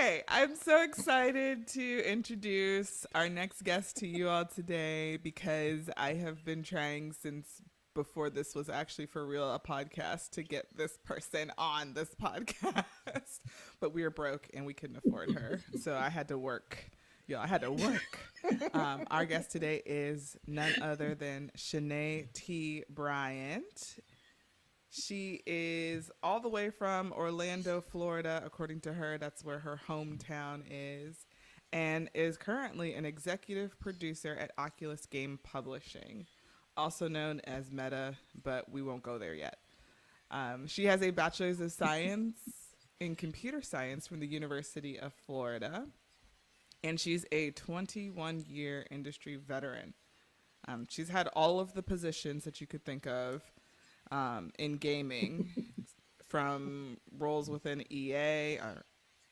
Okay, I'm so excited to introduce our next guest to you all today because I have been trying since before this was actually for real a podcast to get this person on this podcast. But we were broke and we couldn't afford her. So I had to work. I had to work. Our guest today is none other than Shana T. Bryant. She is all the way from Orlando, Florida, according to her. That's where her hometown is, and is currently an executive producer at Oculus Game Publishing, also known as Meta, but we won't go there yet. She has a bachelor's of science in computer science from the University of Florida, and she's a 21-year industry veteran. She's had all of the positions that you could think of in gaming, from roles within EA, or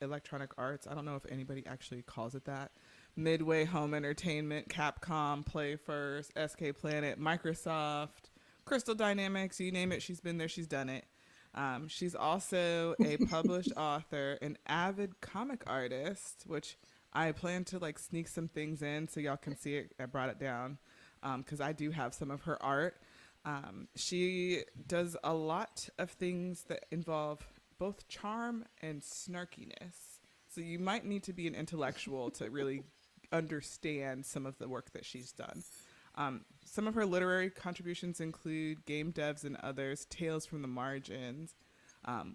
Electronic Arts. I don't know if anybody actually calls it that. Midway Home Entertainment, Capcom, PlayFirst, SK Planet, Microsoft, Crystal Dynamics, you name it, she's been there, she's done it. She's also a published author, an avid comic artist, which I plan to like sneak some things in so y'all can see it. I brought it down because I do have some of her art. She does a lot of things that involve both charm and snarkiness. So you might need to be an intellectual to really understand some of the work that she's done. Some of her literary contributions include Game Devs and Others, Tales from the Margins,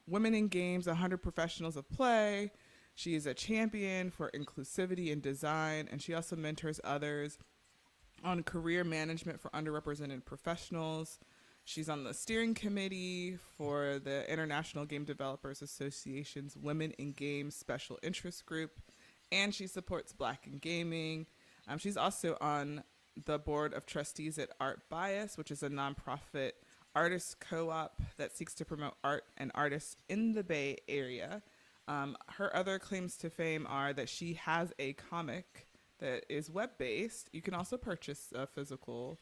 Women in Games, 100 Professionals of Play. She is a champion for inclusivity in design, and she also mentors others on career management for underrepresented professionals. She's on the steering committee for the International Game Developers Association's Women in Games Special Interest Group, and she supports Black in Gaming. She's also on the board of trustees at Art Bias, which is a nonprofit artist co-op that seeks to promote art and artists in the Bay Area. Her other claims to fame are that she has a comic that is web-based. You can also purchase a physical,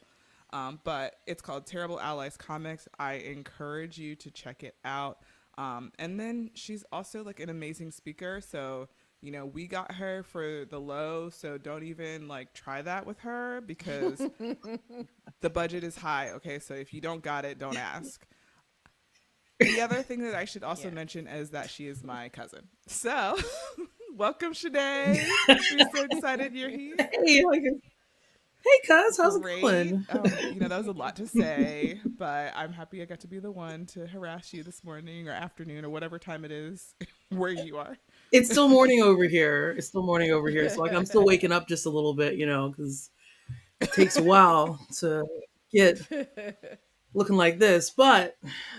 but it's called Terrible Allies Comics. I encourage you to check it out. And then she's also like an amazing speaker. So, we got her for the low, so don't even like try that with her because the budget is high. Okay, so if you don't got it, don't ask. The other thing that I should also mention is that she is my cousin. So, welcome, Shanae. We're so excited you're here. Hey, cuz, how's it Great. going? That was a lot to say, but I'm happy I got to be the one to harass you this morning or afternoon or whatever time it is where you are. It's still morning over here. So like I'm still waking up just a little bit, because it takes a while to get looking like this. But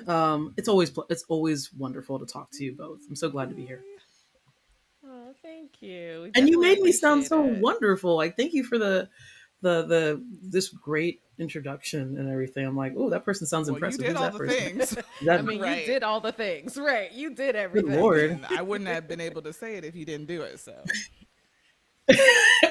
it's always wonderful to talk to you both. I'm so glad to be here. Oh, thank you. We And you definitely made me sound appreciate so it. wonderful. Like thank you for the this great introduction and everything. I'm like, oh, that person sounds Well, you impressive. did Who's all that the person? things. Is I that mean, Right. you did all the things, right? You did good everything. Lord? And I wouldn't have been able to say it if you didn't do it. So,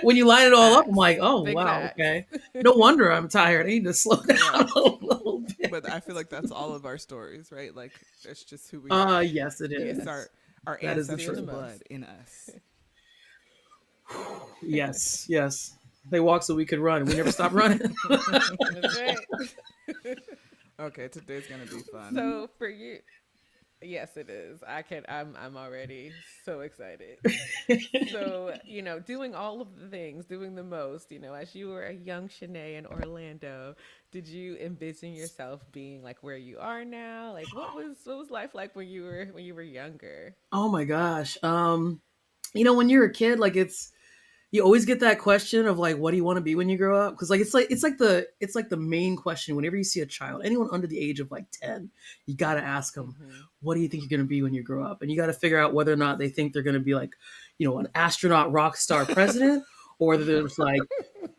When you line it all up, I'm Facts. like, oh Big wow, facts. okay. No wonder I'm tired. I need to slow down right. a little bit. But I feel like that's all of our stories, right? Like, it's just who we are. Yes, it It's is. our That is the Doing the ancestors' truth. blood most. in us. Yes, yes. They walk so we could run. We never stop running. That's right. Okay, today's going to be fun. So for you, yes, it is. I'm already so excited. So, doing all of the things, doing the most, as you were a young Shanae in Orlando, did you envision yourself being like where you are now? Like what was life like when you were younger? Oh my gosh. When you're a kid, like you always get that question of like, what do you want to be when you grow up? Because like it's like the main question whenever you see a child, anyone under the age of like 10, you got to ask them, Mhm. what do you think you're going to be when you grow up? And you got to figure out whether or not they think they're going to be like, an astronaut, rock star, president, or whether there's like,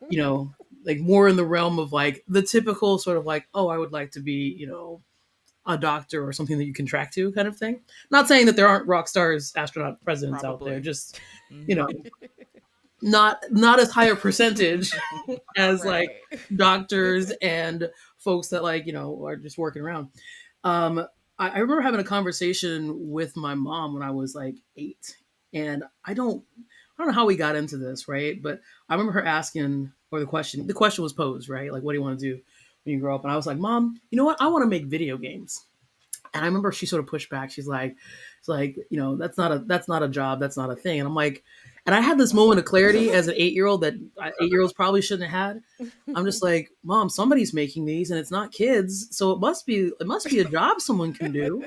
you know, like more in the realm of like the typical sort of like, oh, I would like to be, a doctor or something that you can track to kind of thing. Not saying that there aren't rock stars, astronaut, presidents out there, Probably. just you Hmm. know, not as high a percentage as like Right. doctors and folks that like are just working around. Um, I remember having a conversation with my mom when I was like 8, And I don't know how we got into this, right? But I remember her asking, or the question was posed, right? Like, what do you want to do when you grow up? And I was like, Mom, you know what? I want to make video games. And I remember she sort of pushed back. It's like, that's not a job. That's not a thing. And I'm like, and I had this moment of clarity as an 8-year-old that 8-year-olds probably shouldn't have had. I'm just like, Mom, somebody's making these and it's not kids. So it must be a job someone can do.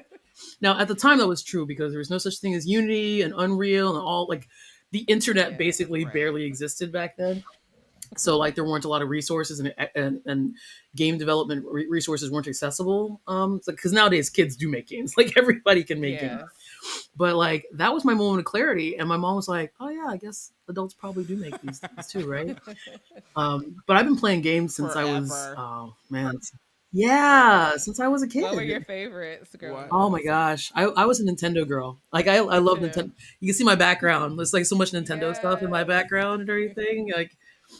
Now, at the time, that was true because there was no such thing as Unity and Unreal and all, like, the internet Yeah, basically right. barely existed back then. So, like, there weren't a lot of resources, and game development resources weren't accessible. Because nowadays kids do make games, like everybody can make games. Yes. But like that was my moment of clarity, and my mom was like, "Oh yeah, I guess adults probably do make these things too, right?" But I've been playing games since I was, Forever. oh man, yeah, since I was a What were your kid. favorites growing What? Oh up? my gosh, I was a Nintendo girl. Like I Me love too. Nintendo. You can see my background. There's like so much Nintendo stuff in my Yes. background and everything. Like,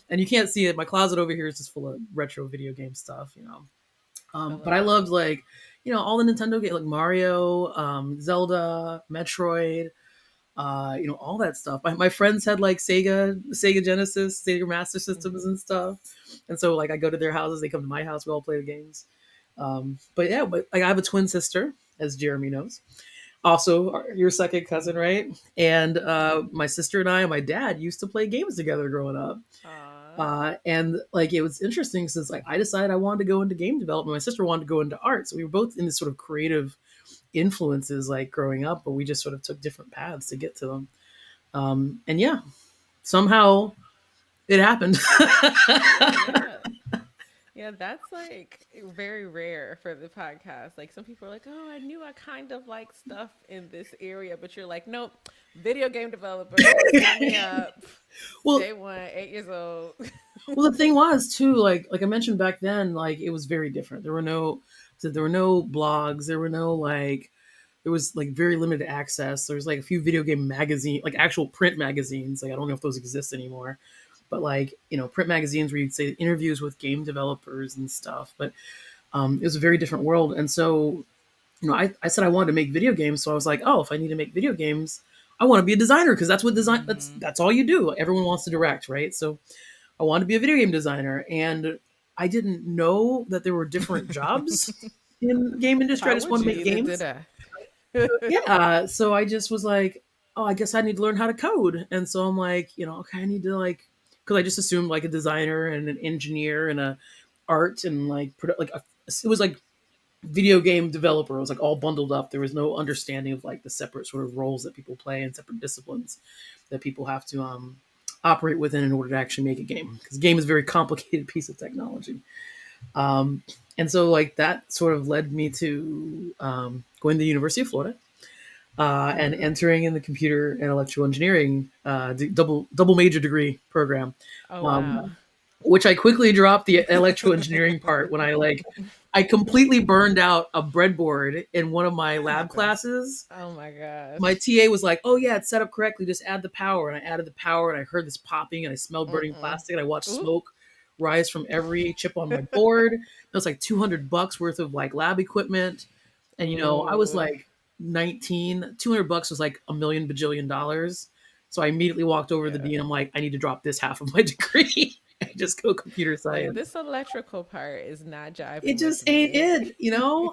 and you can't see it. My closet over here is just full of retro video game stuff. I But I love it. loved like all the Nintendo games like Mario, Zelda, Metroid, all that stuff. My friends had like Sega Genesis, Sega Master Systems Hmm. and stuff, and so like I go to their houses, they come to my house, we all play the games. But yeah, but like I have a twin sister, as Jeremy knows. Also, your second cousin, right? And my sister and I and my dad used to play games together growing up. Aw. And like it was interesting since like I decided I wanted to go into game development. My sister wanted to go into art, so we were both in this sort of creative influences like growing up, but we just sort of took different paths to get to them. And yeah, somehow it happened. Yeah. Yeah, that's like very rare for the podcast. Like some people are like, "Oh, I knew I kind of like stuff in this area," but you're like, "Nope, video game developer, sign me up." well, Day one, 8 years old. well, the thing was too, like I mentioned back then, like it was very different. There were no blogs. There was like very limited access. There was like a few video game magazine, like actual print magazines. Like I don't know if those exist anymore, but like print magazines where you'd say interviews with game developers and stuff. But it was a very different world. And so I said I wanted to make video games. So I was like, oh, if I need to make video games, I want to be a designer because that's what design. Mm-hmm. That's all you do. Everyone wants to direct, right? So I wanted to be a video game designer, and I didn't know that there were different jobs in game industry. I How just would want to make you? Neither did games. I. Yeah, so I just was like, oh, I guess I need to learn how to code. And so I'm like, okay, I need to like, because I just assumed like a designer and an engineer and a art and like it was like video game developer. It was like all bundled up. There was no understanding of like the separate sort of roles that people play and separate disciplines that people have to operate within in order to actually make a game. Because game is a very complicated piece of technology. Um, and so like that sort of led me to going to the University of Florida and Hmm. entering in the computer and electrical engineering double major degree program, Oh wow. um, which I quickly dropped the electrical engineering part when I completely burned out a breadboard in one of my That lab happens. classes. Oh my gosh. My TA was like, "Oh yeah, it's set up correctly. Just add the power." And I added the power, and I heard this popping, and I smelled burning Mm-mm. plastic, and I watched Oop. smoke rise from every chip on my board. That was like $200 worth of like lab equipment, and I was Ooh. like 19. $200 was like a million bajillion dollars. So I immediately walked over to the Yeah. dean. I'm like, I need to drop this half of my degree. I just go computer Like science. this electrical part is not It jiving with just ain't me. it.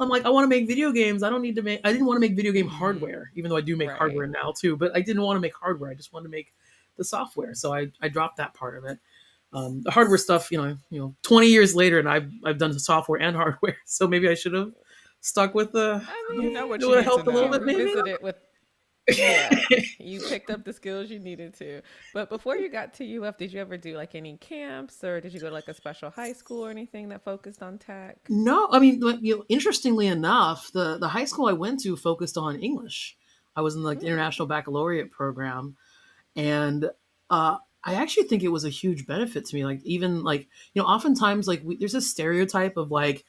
I'm like, I want to make video games. I didn't want to make video game Mm-hmm. hardware, even though I do make Right. hardware now too, but I didn't want to make hardware. I just wanted to make the software. So I dropped that part of it. The hardware stuff, 20 years later, and I've done the software and hardware. So maybe I should have stuck with I You mean, know it what you would have need to helped a you little can know. bit, maybe. revisit it with, yeah, you picked up the skills you needed to. But before you got to UF, did you ever do like any camps or did you go to like a special high school or anything that focused on tech? No, I mean, interestingly enough, the high school I went to focused on English. I was in like the Mm. international baccalaureate program, and I actually think it was a huge benefit to me. Like even like oftentimes like there's a stereotype of like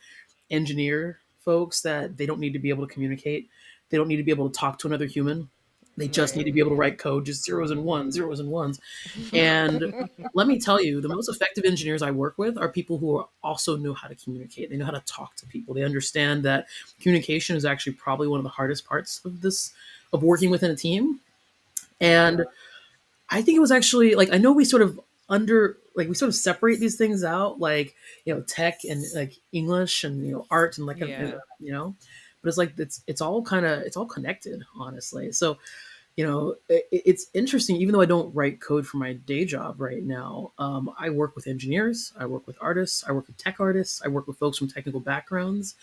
engineer folks that they don't need to be able to communicate. They don't need to be able to talk to another human. They just need Right. to be able to write code, just zeros and ones, zeros and ones. And let me tell you, the most effective engineers I work with are people who also know how to communicate. They know how to talk to people. They understand that communication is actually probably one of the hardest parts of working within a team. And I think it was actually like, I know we sort of we sort of separate these things out, like, tech and like English and, art and like, Yeah. but it's like, it's all connected, honestly. So, it's interesting, even though I don't write code for my day job right now. I work with engineers, I work with artists, I work with tech artists, I work with folks from technical backgrounds.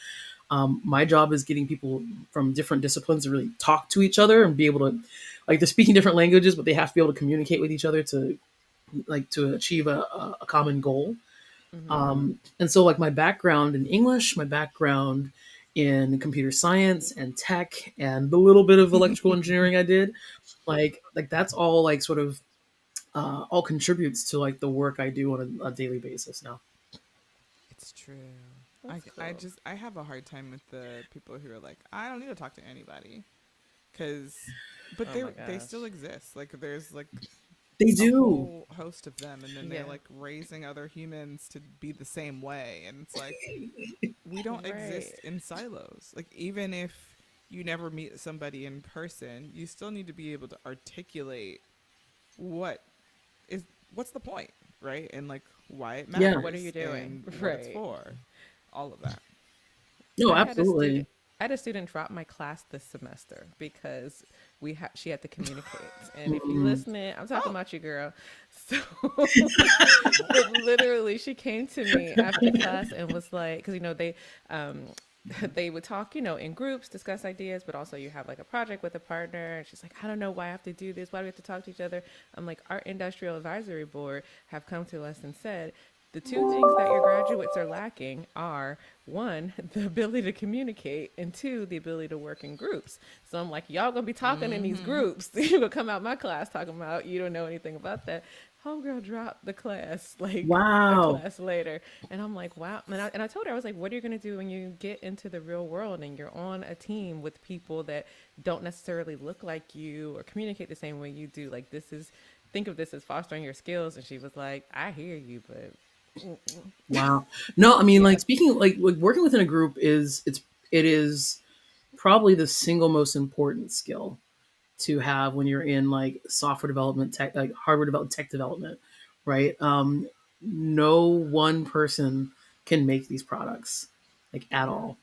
My job is getting people from different disciplines to really talk to each other and be able to, like, they're speaking different languages, but they have to be able to communicate with each other to achieve a common goal. Mm-hmm. And so, like, my background in English, my background in computer science and tech, and the little bit of electrical engineering I did, like that's all like sort of all contributes to like the work I do on a daily basis now. It's true. That's I cool. just I have a hard time with the people who are like, I don't need to talk to anybody, because, but Oh my they gosh. still exist. Like there's like They a do. whole host of them, and then they're Yeah. like raising other humans to be the same way, and it's like we don't Right. exist in silos. Like even if you never meet somebody in person, you still need to be able to articulate what is what's the point, right? And like why it Yeah. What are you matters doing? and what it's Right. for. All of that. No, I had a absolutely. student. I had a student drop my class this semester because she had to communicate. And if you Mm, listening, I'm talking Oh, about you, girl. So, but literally, she came to me after class and was like, because they um, they would talk, in groups, discuss ideas, but also you have like a project with a partner. And she's like, I don't know why I have to do this. Why do we have to talk to each other? I'm like, our industrial advisory board have come to us and said, the two things that your graduates are lacking are one, the ability to communicate, and two, the ability to work in groups. So I'm like, y'all gonna be talking in these mm-hmm. groups. You gonna come out my class talking about you don't know anything about that. Homegirl dropped the class like a wow. class later. And I'm like, wow. And I told her, I was like, what are you going to do when you get into the real world and you're on a team with people that don't necessarily look like you or communicate the same way you do? Like, think of this as fostering your skills. And she was like, I hear you, but Wow. No, I mean, yeah. like, speaking like working within a group it is probably the single most important skill to have when you're in like software development, tech, like hardware development, tech development, right? No one person can make these products like at Yeah. all.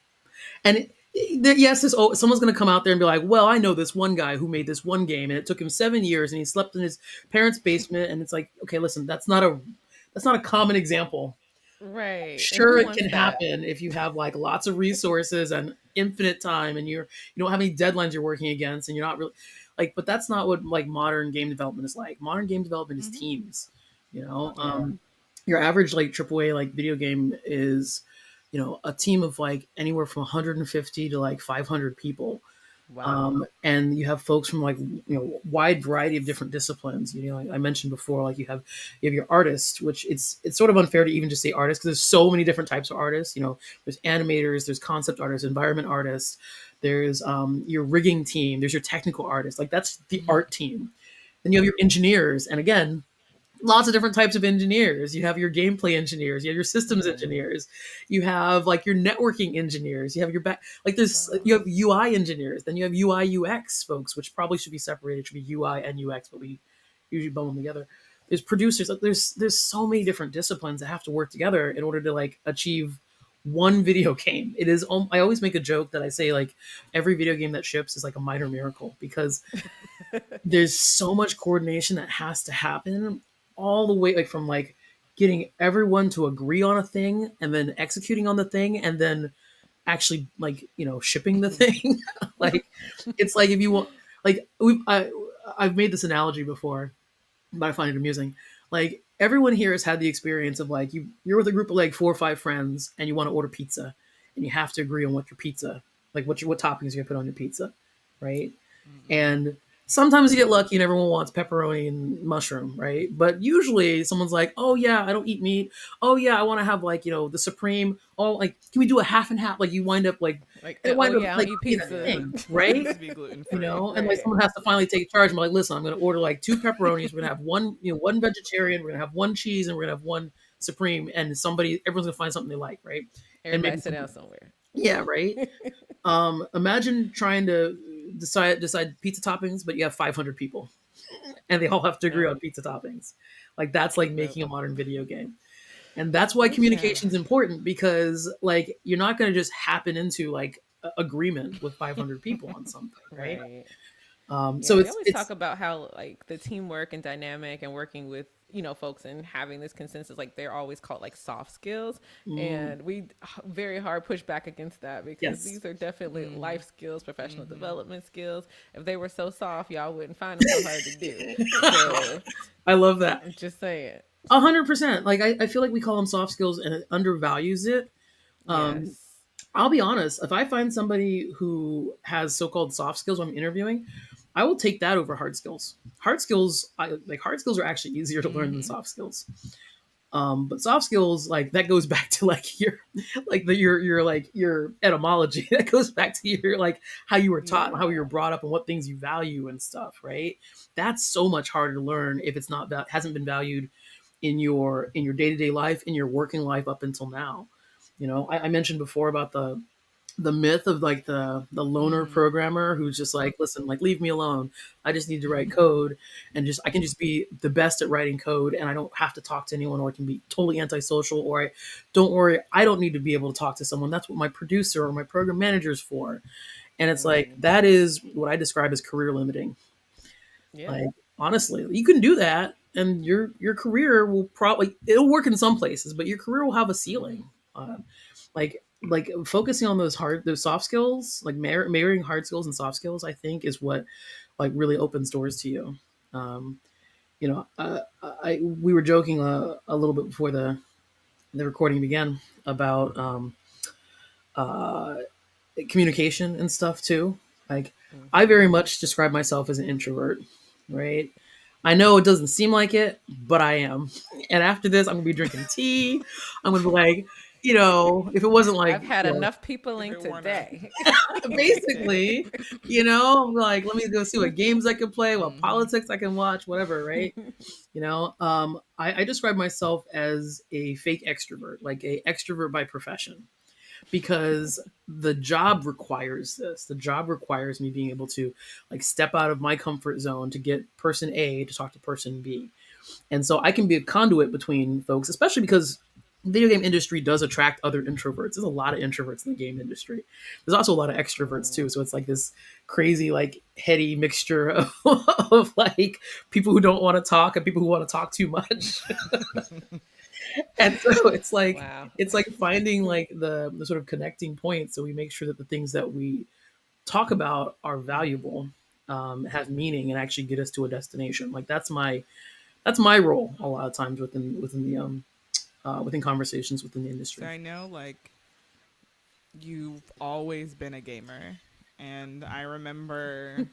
And yes, someone's going to come out there and be like, well, I know this one guy who made this one game and it took him 7 years and he slept in his parents' basement. And it's like, okay, listen, that's not a common example. Right. And Sure, who it wants can that? happen if you have like lots of resources and infinite time and you don't have any deadlines you're working against and you're not really like, but that's not what like modern game development is like. Modern game development is Mm-hmm. teams. you know Yeah. um your average like AAA like video game is a team of like anywhere from 150 to like 500 people. Wow. And you have folks from like wide variety of different disciplines. Like I mentioned before, like you have your artist, which it's sort of unfair to even just say artist because there's so many different types of artists. There's animators, there's concept artists, environment artists, there's your rigging team, there's your technical artist, like that's the Mm-hmm. art team. Then you have your engineers, and again, lots of different types of engineers. You have your gameplay engineers, you have your systems Right. engineers, you have like your networking engineers, you have your back like there's Wow. you have UI engineers, then you have UI UX folks, which probably should be separated, should be UI and UX, but we usually bundle them together. There's producers, like there's so many different disciplines that have to work together in order to like achieve one video game. I always make a joke that I say like every video game that ships is like a minor miracle because there's so much coordination that has to happen all the way like from like getting everyone to agree on a thing and then executing on the thing and then actually like shipping the thing. Like it's like if you want like I've made this analogy before but I find it amusing. Like everyone here has had the experience of like you're with a group of like 4 or 5 friends and you want to order pizza and you have to agree on what your pizza like what toppings you're gonna put on your pizza, right? Mm-hmm. And sometimes you get lucky and everyone wants pepperoni and mushroom, right? But usually someone's like, oh yeah, I don't eat meat. Oh yeah, I want to have like, the supreme. Oh, like, can we do a half and half? Like you wind up like, Like, it oh wind up yeah, I don't like eat being a Yeah, pizza. thing, it right? needs to be gluten free. And like Right. someone has to finally take charge and be like, listen, I'm going to order like 2 pepperonis. We're going to have one vegetarian. We're going to have one cheese and we're going to have one supreme. And everyone's going to find something they like, right? And Everybody maybe sit down somewhere. yeah, right. Imagine trying to decide pizza toppings, but you have 500 people. and they all have to agree Yeah. on pizza toppings. Like that's like Yep. making a modern video game. And that's why Yeah. communication is important, because like you're not going to just happen into like agreement with 500 people on something, right? Right. Yeah, So we it's always talk about how like the teamwork and dynamic and working with folks and having this consensus, like they're always called like soft skills, mm, and we very hard push back against that because yes. these are definitely Mm. life skills, professional Mm-hmm. development skills. If they were so soft, y'all wouldn't find them so hard to do. So I love that. I'm just saying. 100%. Like I feel like we call them soft skills and it undervalues it. Um, Yes. I'll be honest. If I find somebody who has so-called soft skills when I'm interviewing, I will take that over hard skills. Hard skills are actually easier to learn than Mm-hmm. soft skills. But soft skills, like that goes back to like your etymology. That goes back to your like how you were taught and how you were Yeah. brought up and what things you value and stuff, right? That's so much harder to learn if it's not hasn't been valued in your day to day life, in your working life up until now. I mentioned before about the myth of like the loner Mm-hmm. programmer who's just like, listen, like leave me alone. I just need to write code, and just I can just be the best at writing code, and I don't have to talk to anyone, or I can be totally antisocial, or I don't worry, I don't need to be able to talk to someone. That's what my producer or my program manager is for. And it's like Mm. that is what I describe as career limiting. Yeah. Like honestly, you can do that, and your career will probably it'll work in some places, but your career will have a ceiling. Like focusing on those soft skills, like marrying hard skills and soft skills, I think is what like really opens doors to you. Um, we were joking a little bit before the recording began about uh, communication and stuff too. Like I Hmm. very much describe myself as an introvert, right? I know it doesn't seem like it, but I am. And after this, I'm gonna be drinking tea. I'm gonna be like, if it wasn't like, I've had you know, enough people If in it weren't a today. basically, like let me go see what games I can play, what mm-hmm. politics I can watch, whatever, right? I describe myself as a fake extrovert, like a extrovert by profession, because the job requires this. The job requires me being able to like step out of my comfort zone to get person A to talk to person B. And so I can be a conduit between folks, especially because the video game industry does attract other introverts. There's a lot of introverts in the game industry. There's also a lot of extroverts too. So it's like this crazy, like heady mixture of like people who don't want to talk and people who want to talk too much. And so Wow. it's like finding like the sort of connecting point, so we make sure that the things that we talk about are valuable, have meaning, and actually get us to a destination. Like that's my role a lot of times within the within conversations within the So industry. I know like you've always been a gamer, and I remember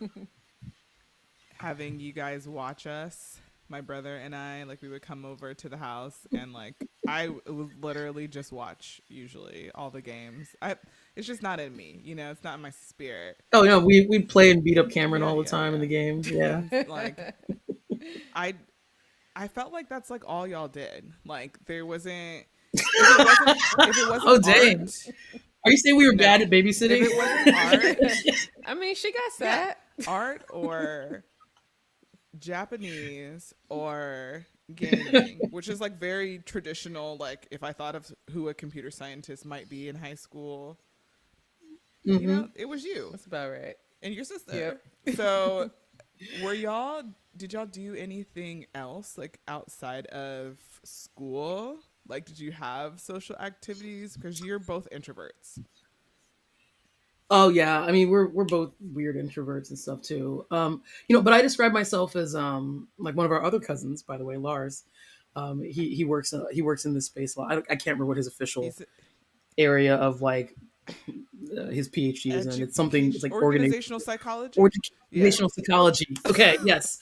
having you guys watch us, my brother and I, like we would come over to the house and like I would literally just watch usually all the games. It's just not in me, it's not in my spirit. Oh no, we play and beat up Cameron Yeah, all the yeah, time in yeah. the game. Yeah. And like I I felt like that's like all y'all did. Like there wasn't if it wasn't Oh dang. art, Are you saying we were bad at no. If babysitting? it wasn't art, I mean, she got yeah, sad. art or Japanese or gaming, which is like very traditional. Like if I thought of who a computer scientist might be in high school, Hmm. it was you That's about right. and your Yep. sister. So were y'all, did y'all do anything else like outside of school? Like, did you have social activities? Because you're both introverts. Oh yeah, I mean we're both weird introverts and stuff too. But I describe myself as like one of our other cousins, by the way, Lars. He works in this space a lot. I can't remember what his official He's area of like his PhD is in. It's something. It's education, like organizational psychology. Yeah. organizational psychology. Okay, yes.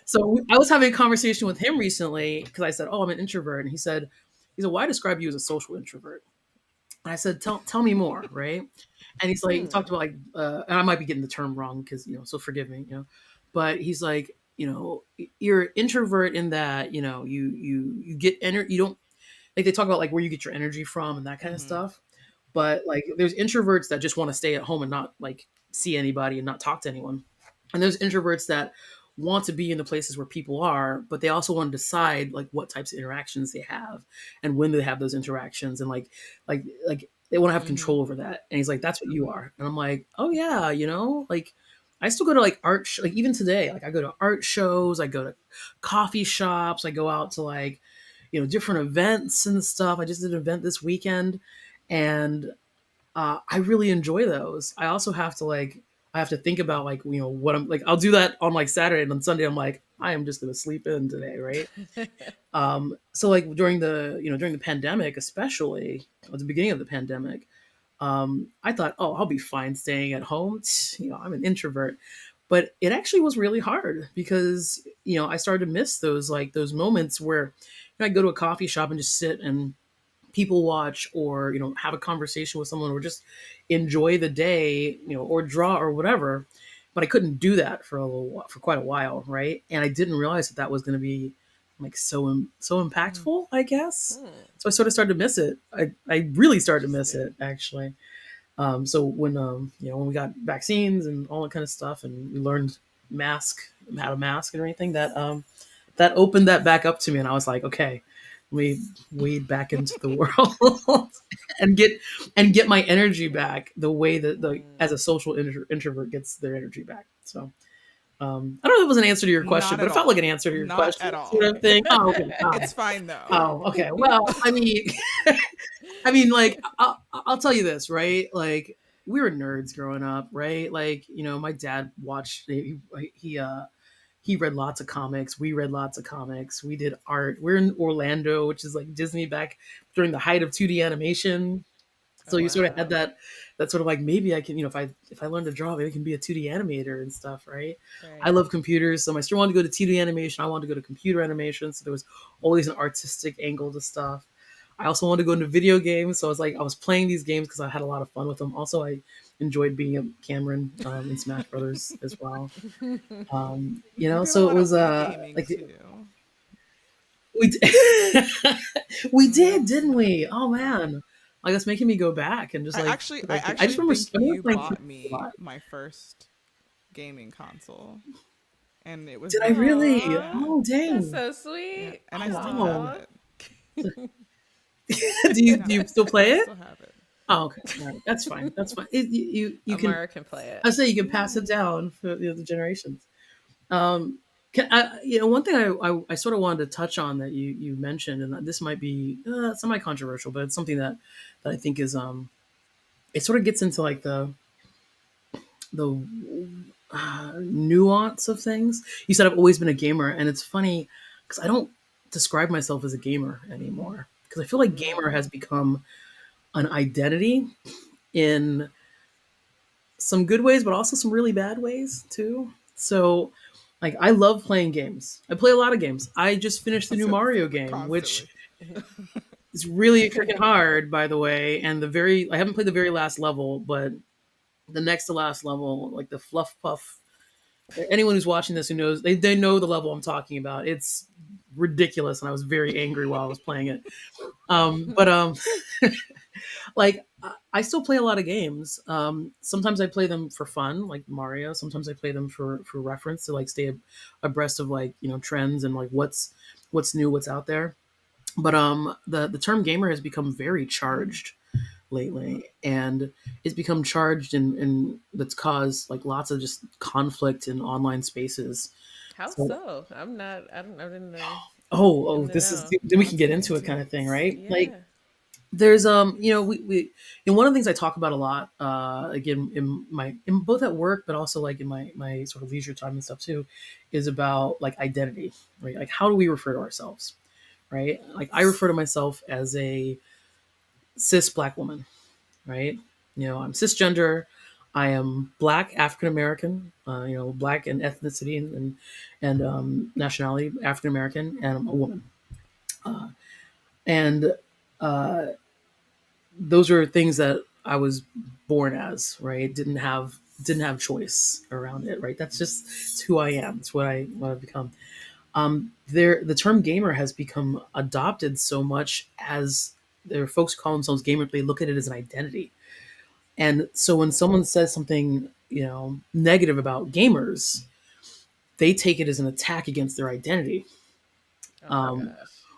So I was having a conversation with him recently because I said, "Oh, I'm an introvert," and he said, "Why describe you as a social introvert?" And I said, "Tell me more, right?" And he's like, he Hmm. talked about like, and I might be getting the term wrong because so forgive me, but he's like, you're an introvert in that you get energy. You don't like they talk about like where you get your energy from and that kind of Mm-hmm. stuff. But like, there's introverts that just want to stay at home and not like see anybody and not talk to anyone, and there's introverts that want to be in the places where people are, but they also want to decide like what types of interactions they have and when they have those interactions, and like they want to have Mm-hmm. control over that. And he's like, that's what you are. And I'm like, oh yeah, like I still go to like like even today, like I go to art shows, I go to coffee shops, I go out to like, different events and stuff. I just did an event this weekend, and I really enjoy those. I also have to I have to think about like, what I'm like. I'll do that on like Saturday, and on Sunday I'm like, I am just gonna sleep in today, right? So like during the pandemic, especially at the beginning of the pandemic, I thought, oh, I'll be fine staying at home. I'm an introvert, but it actually was really hard because I started to miss those moments where I go to a coffee shop and just sit and people watch, or have a conversation with someone, or just enjoy the day, or draw or whatever. But I couldn't do that for quite a while, right? And I didn't realize that was going to be like so impactful, I guess. So I sort of started to miss it. I really started to miss it, actually. So when we got vaccines and all that kind of stuff, and we learned how to mask and everything, that opened that back up to me, and I was like, okay, we wade back into the world and get my energy back the way that as a social introvert gets their energy back. So I don't know if it was an answer to your question, Not but at it felt like all. an answer to your Not question. at all. Sort of thing. Oh, okay. It's fine though. Oh, okay. Well, I mean, I mean, like, I'll tell you this, right? Like, we were nerds growing up, right? Like, my dad watched, he read lots of comics. We read lots of comics. We did art. We're in Orlando, which is like Disney back during the height of 2D animation. Oh, So you sort of wow. had that sort of like, maybe I can, if I learn to draw, maybe I can be a 2D animator and stuff, right? I Right. love computers, so I still wanted to go to 2D animation. I wanted to go to computer animation, so there was always an artistic angle to stuff. I also wanted to go into video games, so I was playing these games because I had a lot of fun with them. Also, I enjoyed being a Cameron in Smash Brothers as well. We did a So it lot of was Wii gaming like too. we we did, didn't Mhm. we? Oh man, like that's making me go back and just I I actually just remember think you playing bought a me lot. my first gaming console, and it was Did the I really? Aw, GameCube. Oh that's dang! so Yeah, sweet. and I still have Wow. Aw. it. Do you still play I it? still have it. Oh, okay. All right. That's fine. That's fine. You can. Amara can play it. I say you can pass Yeah. it down for the other generations. Um, one thing I sort of wanted to touch on that you mentioned, and this might be semi controversial, but it's something that I think is it sort of gets into like the nuance of things. You said I've always been a gamer, and it's funny because I don't describe myself as a gamer anymore because I feel like gamer has become an identity in some good ways, but also some really bad ways too. So, like, I love playing games. I play a lot of games. I just finished I the new said the Mario same thing game, which constantly. is really freaking hard, by the way. And I haven't played the very last level, but the next to last level, like the Fluff Puff. Anyone who's watching this who knows, they know the level I'm talking about. It's ridiculous, and I was very angry while I was playing it. But like I still play a lot of games. Sometimes I play them for fun, like Mario. Sometimes I play them for reference to like stay abreast of like trends and like what's new, what's out there. But the term gamer has become very charged lately, and it's become charged and that's caused like lots of just conflict in online spaces. How So so? I'm not. I don't. I'm in the this is know. then we can Let's get get into it into kind of it. thing, right? Like Yeah. there's we and one of the things I talk about a lot again in both at work but also like in my sort of leisure time and stuff too is about like identity, right? Like how do we refer to ourselves, right? Like I refer to myself as a cis black woman, right? I'm cisgender. I am black, African American, black in ethnicity and nationality, African American, and I'm a woman. And those are things that I was born as, right? Didn't have choice around it, right? That's just it's who I am. It's what I've become. The term gamer has become adopted so much as there are folks who call themselves gamer. They look at it as an identity, and so when someone says something negative about gamers, they take it as an attack against their identity. Oh my Um, gosh.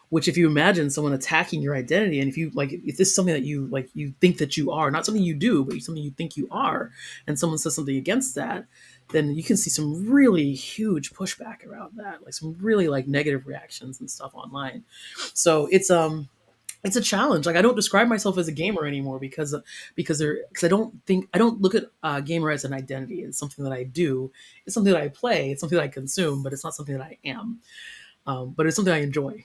which if you imagine someone attacking your identity, and if you like, if this is something that you like, you think that you are, not something you do, but something you think you are, and someone says something against that, then you can see some really huge pushback around that, like some really like negative reactions and stuff online. So it's a challenge. Like I don't describe myself as a gamer anymore because I don't look at gamer as an identity. It's something that I do. It's something that I play. It's something that I consume, but it's not something that I am. But it's something I enjoy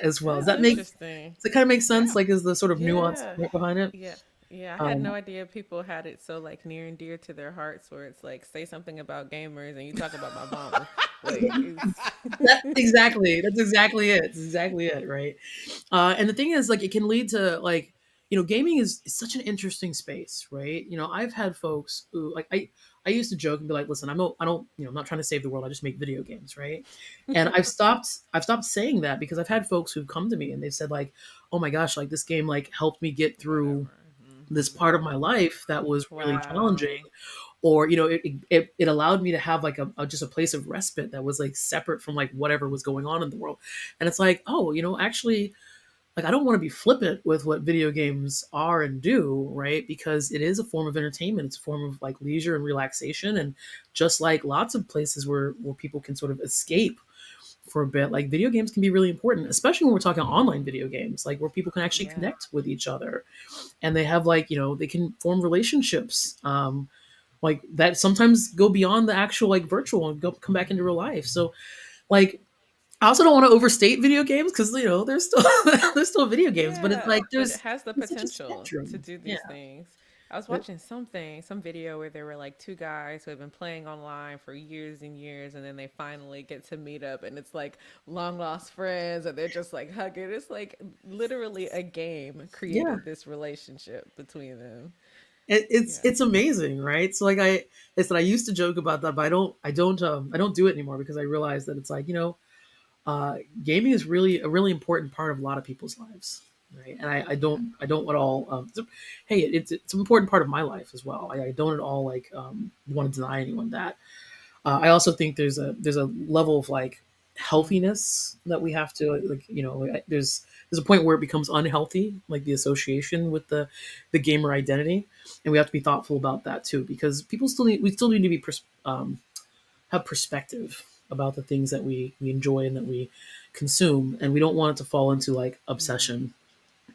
as well. Does That's that make interesting. does it kind of make sense? Yeah. Like, is the sort of nuance Yeah. right behind it? Yeah. Yeah, I had no Um, idea people had it so like near and dear to their hearts where it's like say something about gamers and you talk about my mama. Like that's exactly it. That's exactly it, right? And the thing is, like, it can lead to like, gaming is such an interesting space, right? I've had folks who like I used to joke and be like, listen, I don't, I'm not trying to save the world. I just make video games, right? And I've stopped saying that because I've had folks who've come to me and they've said like, oh my gosh, like this game like helped me get through whatever. this part of my life that was really Wow. challenging, or it allowed me to have like just a place of respite that was like separate from like whatever was going on in the world. And it's like, oh, actually, like I don't want to be flippant with what video games are and do, right? Because it is a form of entertainment. It's a form of like leisure and relaxation, and just like lots of places where people can sort of escape for a bit, like video games can be really important, especially when we're talking online video games, like where people can actually Yeah. connect with each other, and they have like, they can form relationships, like that sometimes go beyond the actual like virtual and come back into real life. So like I also don't want to overstate video games because there's still there's still video games, but it's Yeah, like but it there's has the it's such a potential to spectrum. do Yeah. these things. I was watching some video where there were like two guys who had been playing online for years and years, and then they finally get to meet up, and it's like long lost friends, and they're just like hugging. It's like literally a game Yeah. created this relationship between them. It's Yeah. it's amazing, right? So like I used to joke about that, but I don't do it anymore because I realize that it's like, gaming is really a really important part of a lot of people's lives, right? And I don't at all. Hey, it's an important part of my life as well. I don't at all like want to deny anyone that. I also think there's a level of like healthiness that we have to like, like, there's a point where it becomes unhealthy, like the association with the gamer identity, and we have to be thoughtful about that too, because we still need to be have perspective about the things that we enjoy and that we consume, and we don't want it to fall into like Mm. obsession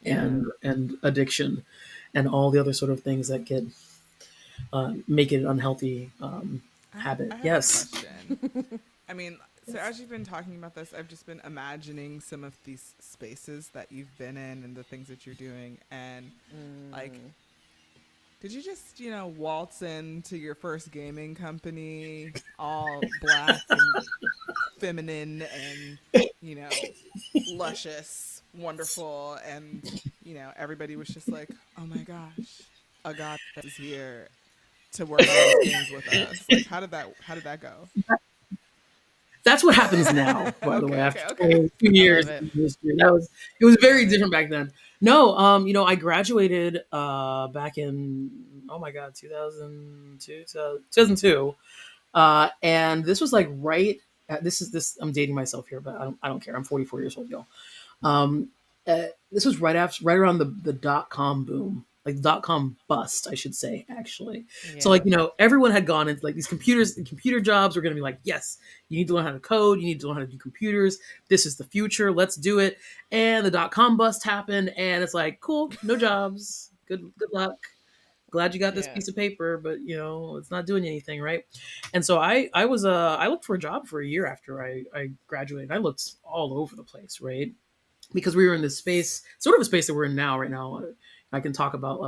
Yeah. and addiction and all the other sort of things that get make it an unhealthy I habit. have a Yes. question. I mean, so as you've been talking about this, I've just been imagining some of these spaces that you've been in and the things that you're doing. And like, Mm. did you just, waltz into your first gaming company all black and feminine and, you know, luscious, wonderful, and, everybody was just like, oh my gosh, a god is here to work on these games with us. Like, how did that go? That's what happens now, by the way, Okay, okay, after okay. 2 I years love it. in the industry. It was Love very it. different back then. No, I graduated back in, oh my god, 2002. And this was like right this I'm dating myself here, but I don't care. I'm 44 years old, y'all. Um, this was right around the dot-com boom, like dot-com bust, I should say, actually. So like, Yeah. everyone had gone into like these computer jobs were going to be like, yes, you need to learn how to code. You need to learn how to do computers. This is the future. Let's do it. And the dot-com bust happened. And it's like, cool, no jobs. Good luck. Glad you got this Yeah. piece of paper, but it's not doing anything, right? And so I looked for a job for a year after I graduated. I looked all over the place, right? Because we were in this space, sort of a space that we're in now. Right now, I can talk about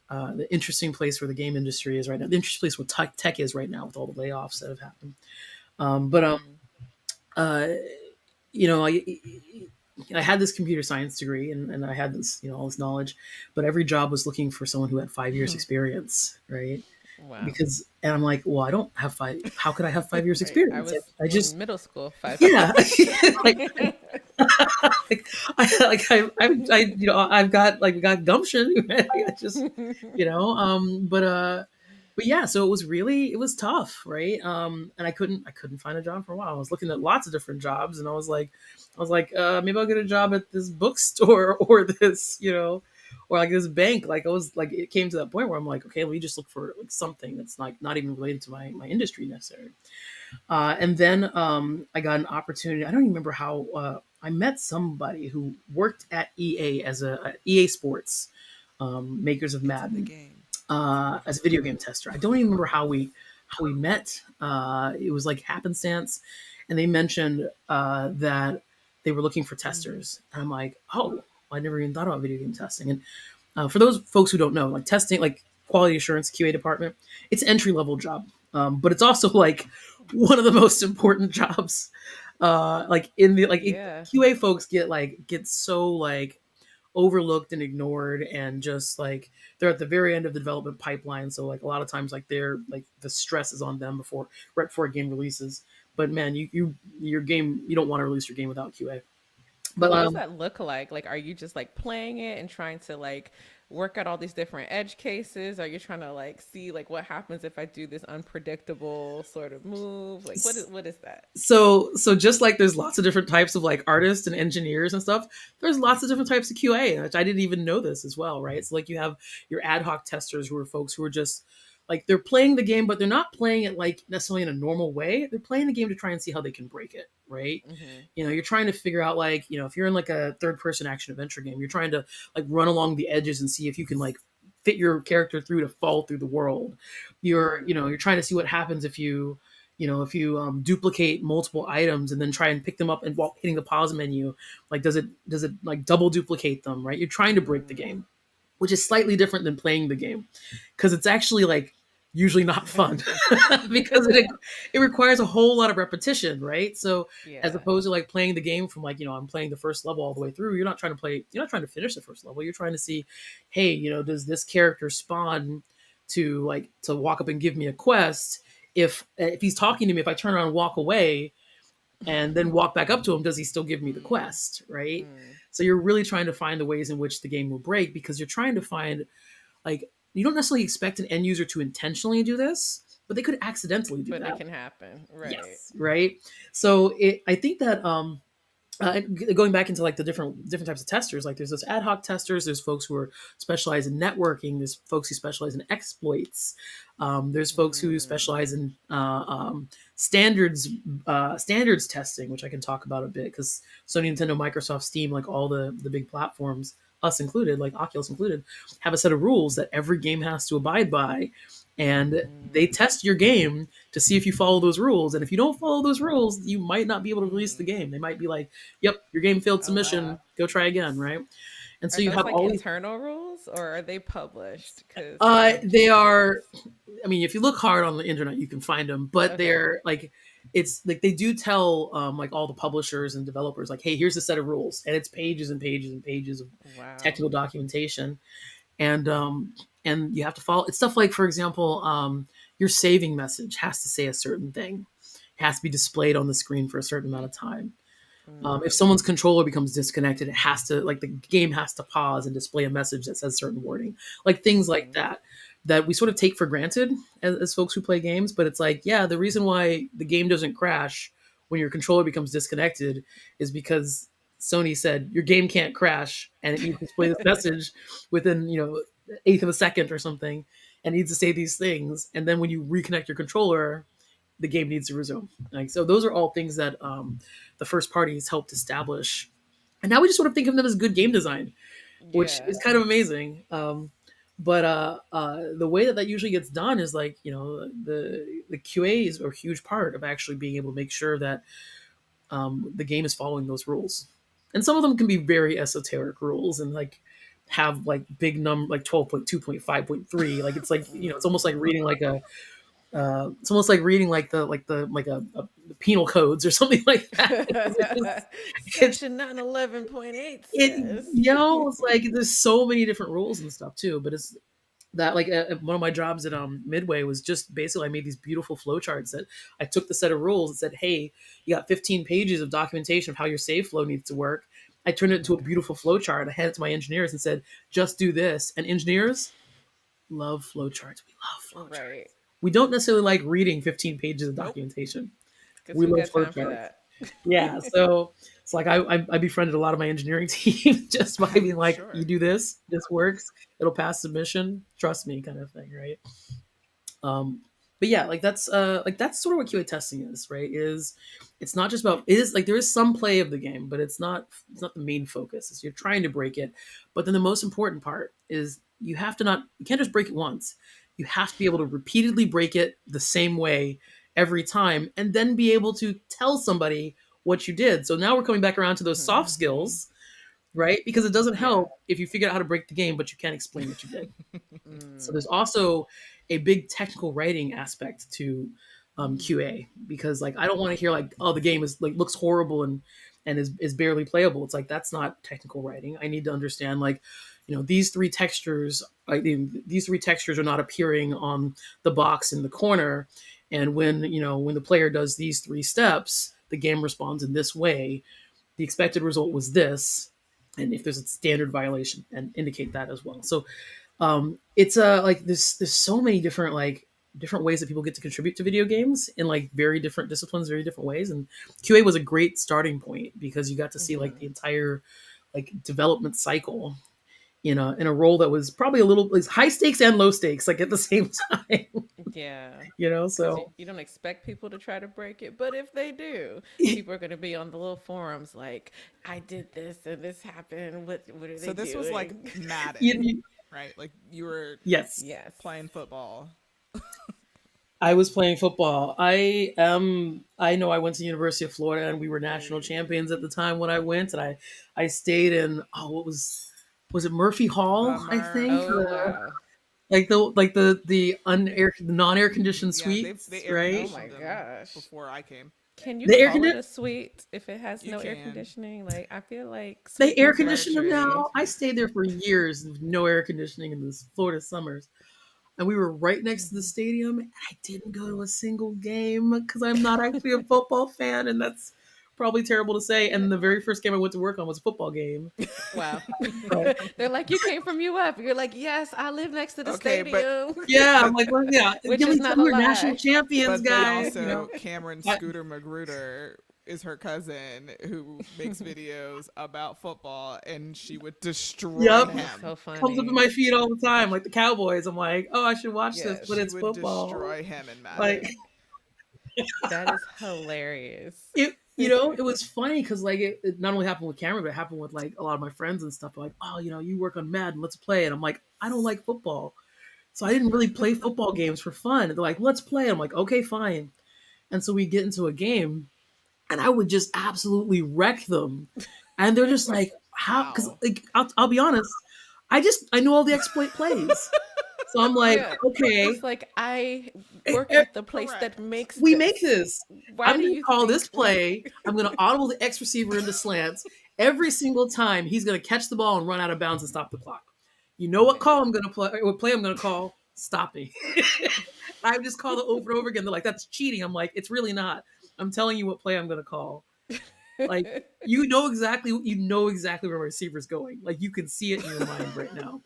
the interesting place where the game industry is right now. The interesting place where tech is right now with all the layoffs that have happened. But Mm. uh, you know, I had this computer science degree, and I had this, all this knowledge, but every job was looking for someone who had 5 years experience, right? Wow. Because, and I'm like, well, I don't have five. How could I have 5 years Right. I experience? was I in just, middle school 5 years. yeah, like, like, I've got gumption. I just, but but yeah, so it was tough, right? And I couldn't find a job for a while. I was looking at lots of different jobs, and I was like, maybe I'll get a job at this bookstore or this, or like this bank. Like I was like, it came to that point where I'm like, okay, let me just look for like something that's like not even related to my industry necessarily. And then I got an opportunity. I don't even remember how I met somebody who worked at EA as a EA Sports, makers of It's in the Madden, game. as a video game tester. I don't even remember how we met. It was like happenstance, and they mentioned that they were looking for Mm-hmm. testers, and I'm like, oh, I never even thought about video game testing. And for those folks who don't know, like testing, like quality assurance QA department, it's an entry level job, but it's also like one of the most important jobs. Like in the Yeah. QA folks get so like overlooked and ignored, and just like they're at the very end of the development pipeline, so like a lot of times like they're like the stress is on them before right before a game releases. But man, your game, you don't want to release your game without QA. So But what does that look like? Like, are you just like playing it and trying to like work out all these different edge cases? Are you trying to like see like what happens if I do this unpredictable sort of move? Like, what is that? so just like there's lots of different types of like artists and engineers and stuff, there's lots of different types of QA, which I didn't even know this as well, right? So like you have your ad hoc testers, who are folks who are just like they're playing the game, but they're not playing it like necessarily in a normal way. They're playing the game to try and see how they can break it, right? Mm-hmm. You're trying to figure out, like, if you're in like a third person action adventure game, you're trying to like run along the edges and see if you can like fit your character through to fall through the world. You're trying to see what happens if you duplicate multiple items and then try and pick them up and while hitting the pause menu, like does it like double duplicate them, right? You're trying to break the game, which is slightly different than playing the game, because it's actually like usually not fun because it requires a whole lot of repetition, right? So as Yeah. opposed to like playing the game from like, I'm playing the first level all the way through, you're not trying to finish the first level. You're trying to see, hey, does this character spawn to walk up and give me a quest? If he's talking to me, if I turn around and walk away and then walk back up to him, does he still give me the quest, right? Mm. So you're really trying to find the ways in which the game will break, because you're trying to find, like, you don't necessarily expect an end user to intentionally do this, but they could accidentally do But it that. can happen, right? Yes, right. So I think that going back into like the different types of testers, like there's those ad hoc testers, there's folks who are specialized in networking, there's folks who specialize in exploits, there's folks who Mm. specialize in standards testing, which I can talk about a bit, because Sony, Nintendo, Microsoft, Steam, like all the big platforms, us included, like Oculus included, have a set of rules that every game has to abide by, and they Mm. test your game to see if you follow those rules. And if you don't follow those rules, you might not be able to release the Mm. game. They might be like, "Yep, your game failed Oh wow. submission. Go try again." Right? And so Are you those have like all these. internal rules or are they published? Because I'm They curious. are. I mean, if you look hard on the internet, you can find them. But Okay. they're like, it's like they do tell like all the publishers and developers, like, "Hey, here's a set of rules," and it's pages and pages and pages of Wow. technical documentation, and and you have to follow. It's stuff like, for example, your saving message has to say a certain thing. It has to be displayed on the screen for a certain amount of time. If Mm. someone's controller becomes disconnected, it has to, like, the game has to pause and display a message that says certain wording, like things like Mm. that we sort of take for granted as folks who play games. But it's like, yeah, the reason why the game doesn't crash when your controller becomes disconnected is because Sony said your game can't crash, and it needs to display this message within eighth of a second or something, and it needs to say these things, and then when you reconnect your controller, the game needs to resume. Like, so those are all things that the first parties helped establish, and now we just sort of think of them as good game design, which Yeah. is kind of amazing. But the way that usually gets done is like, the QAs are a huge part of actually being able to make sure that the game is following those rules, and some of them can be very esoteric rules and like have like big number, like 12.2.5.3, like it's like, it's almost like reading like a it's almost like reading like the penal codes or something like that. It's Section 911.8 it says. it's like there's so many different rules and stuff too. But it's that, like, one of my jobs at Midway was just basically I made these beautiful flowcharts that I took the set of rules and said, hey, you got 15 pages of documentation of how your save flow needs to work. I turned it into a beautiful flowchart. I handed it to my engineers and said, just do this. And engineers, love flowcharts. We love flowcharts. Right. We don't necessarily like reading 15 pages of Nope. documentation. Because We who love got time for flowcharts. that? Yeah, so it's like I befriended a lot of my engineering team just by being like, Sure. you do this works, it'll pass submission, trust me, kind of thing, right? But yeah, like that's sort of what QA testing is, right? Is it's not just about, it is like there is some play of the game, but it's not the main focus. It's you're trying to break it, but then the most important part is you have to not you can't just break it once. You have to be able to repeatedly break it the same way every time, and then be able to tell somebody what you did. So now we're coming back around to those soft Mm-hmm. skills, right? Because it doesn't Yeah. help if you figure out how to break the game, but you can't explain what you did. So Mm. there's also a big technical writing aspect to QA, because like I don't want to hear like, oh, the game is like looks horrible and is barely playable. It's like that's not technical writing. I need to understand like, these three textures, these three textures are not appearing on the box in the corner, and when the player does these three steps, the game responds in this way. The expected result was this, and if there's a standard violation, and indicate that as well. So it's like there's so many different ways that people get to contribute to video games in like very different disciplines, very different ways. And QA was a great starting point because you got to see like Mm-hmm. the entire like development cycle in a role that was probably a little like high stakes and low stakes like at the same time. Yeah. Because So you don't expect people to try to break it, but if they do, people are going to be on the little forums like, I did this and this happened. What are So they this was like doing? you, Madden, you- right? Like you were yes, Yes. playing football. I was playing football. I know I went to the University of Florida and we were national champions at the time when I went, and I stayed in, what was it Murphy Hall, I Bummer. think? Oh, wow. The non-air conditioned Yeah, they suites, air Oh right? my conditioned them gosh. before I came. Can you The air call it condi- a suite if it has You no air can. conditioning? Like, I feel like they suite air means condition them luxury. now. I stayed there for years with no air conditioning in the Florida summers. And we were right next to the Mhm. stadium, and I didn't go to a single game because I'm not actually a football fan, and that's probably terrible to say. And the very first game I went to work on was a football game. Wow. But They're like, you came from UF. You're like, yes, I live next to the Okay, stadium, yeah, I'm but like, well, yeah, which give is me tell not me a we're national lie. champions, but then guys. also Cameron I- Scooter Magruder is her cousin who makes videos about football, and she would destroy yep, That's so him. comes up in funny. my feed all the time, like the Cowboys. I'm like, oh, I should watch this, but Yes. She it's would football. destroy him in Like, Madden. That is hilarious. it was funny because like it not only happened with Cameron, but it happened with like a lot of my friends and stuff. Like, oh, you work on Madden, let's play. And I'm like, I don't like football, so I didn't really play football games for fun. And they're like, let's play. I'm like, okay, fine. And so we get into a game, and I would just absolutely wreck them. And they're just like, how? Because How? like, I'll be honest, I know all the exploit plays. So I'm like, Yeah. okay, He's like, I eh, work eh, at the place that Correct. makes we make this. this. Why I'm do going to you call this think? play. I'm going to audible the X receiver into slants. Every single time he's going to catch the ball and run out of bounds and stop the clock. You know what Man. call I'm going to play? What play I'm going to call? Stopping. I just call it over and over again. They're like, that's cheating. I'm like, it's really not. I'm telling you what play I'm going to call. Like you know exactly where my receiver's going. Like you can see it in your mind right now.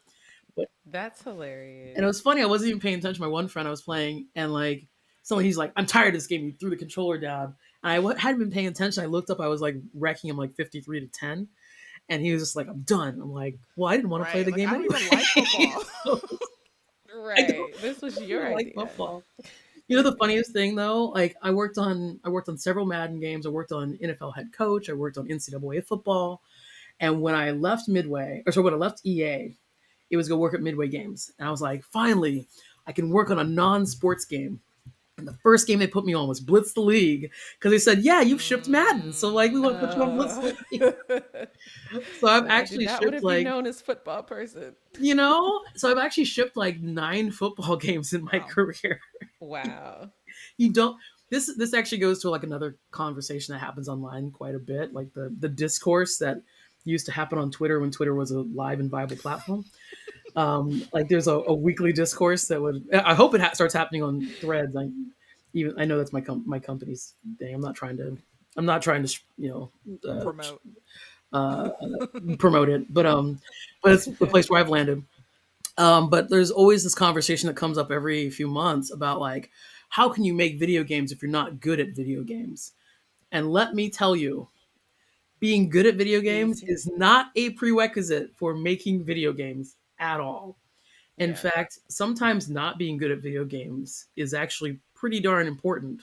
But That's and it hilarious. was funny. I wasn't even paying attention. My one friend I was playing, and like someone, he's like, "I'm tired of this game." He threw the controller down, and hadn't been paying attention. I looked up. I was like wrecking him like 53-10, and he was just like, "I'm done." I'm like, "Well, I didn't want to play Right. the Like game I don't anyway." even like football. So, Right. This was I your don't like idea. football. You know the funniest thing though, like I worked on several Madden games. I worked on NFL head coach. I worked on NCAA football. And when I left Midway, or so when I left EA, it was go work at Midway Games. And I was like, finally, I can work on a non-sports game. And the first game they put me on was Blitz the League because they said, "Yeah, you've shipped Madden, so like we want to put you on Blitz Uh, the League." So I've like, I did actually not want shipped to be like known as football person. so I've actually shipped like 9 football games in my Wow. career. Wow. You don't. This actually goes to like another conversation that happens online quite a bit, like the discourse that used to happen on Twitter when Twitter was a live and viable platform. Like there's a weekly discourse that would. I hope it starts happening on Threads. I know that's my company's thing. I'm not trying to Promote. uh, promote it, but it's the place where I've landed. But there's always this conversation that comes up every few months about like, how can you make video games if you're not good at video games? And let me tell you, being good at video games Easy. is not a prerequisite for making video games at all. In Yeah. fact, sometimes not being good at video games is actually pretty darn important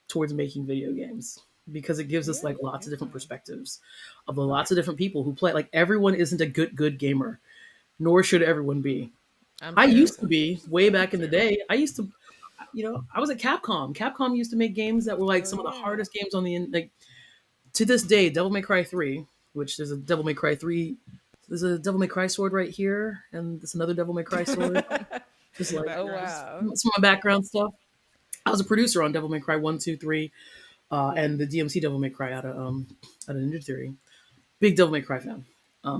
towards making video games because it gives us Yeah. like lots of different Yeah. perspectives of the lots of different people who play. Like everyone isn't a good gamer, nor should everyone be. I'm I used to terrible. be way I'm back in the terrible. day. I used to, I was at Capcom. Capcom used to make games that were like Oh some of the yeah. hardest games on the like to this day. Devil May Cry 3, which there's a Devil May Cry 3. There's a Devil May Cry sword right here, and there's another Devil May Cry sword. Just In the like Oh background. wow. some of my background stuff. I was a producer on Devil May Cry 1, 2, 3, and the DMC Devil May Cry out of Ninja Theory. Big Devil May Cry fan.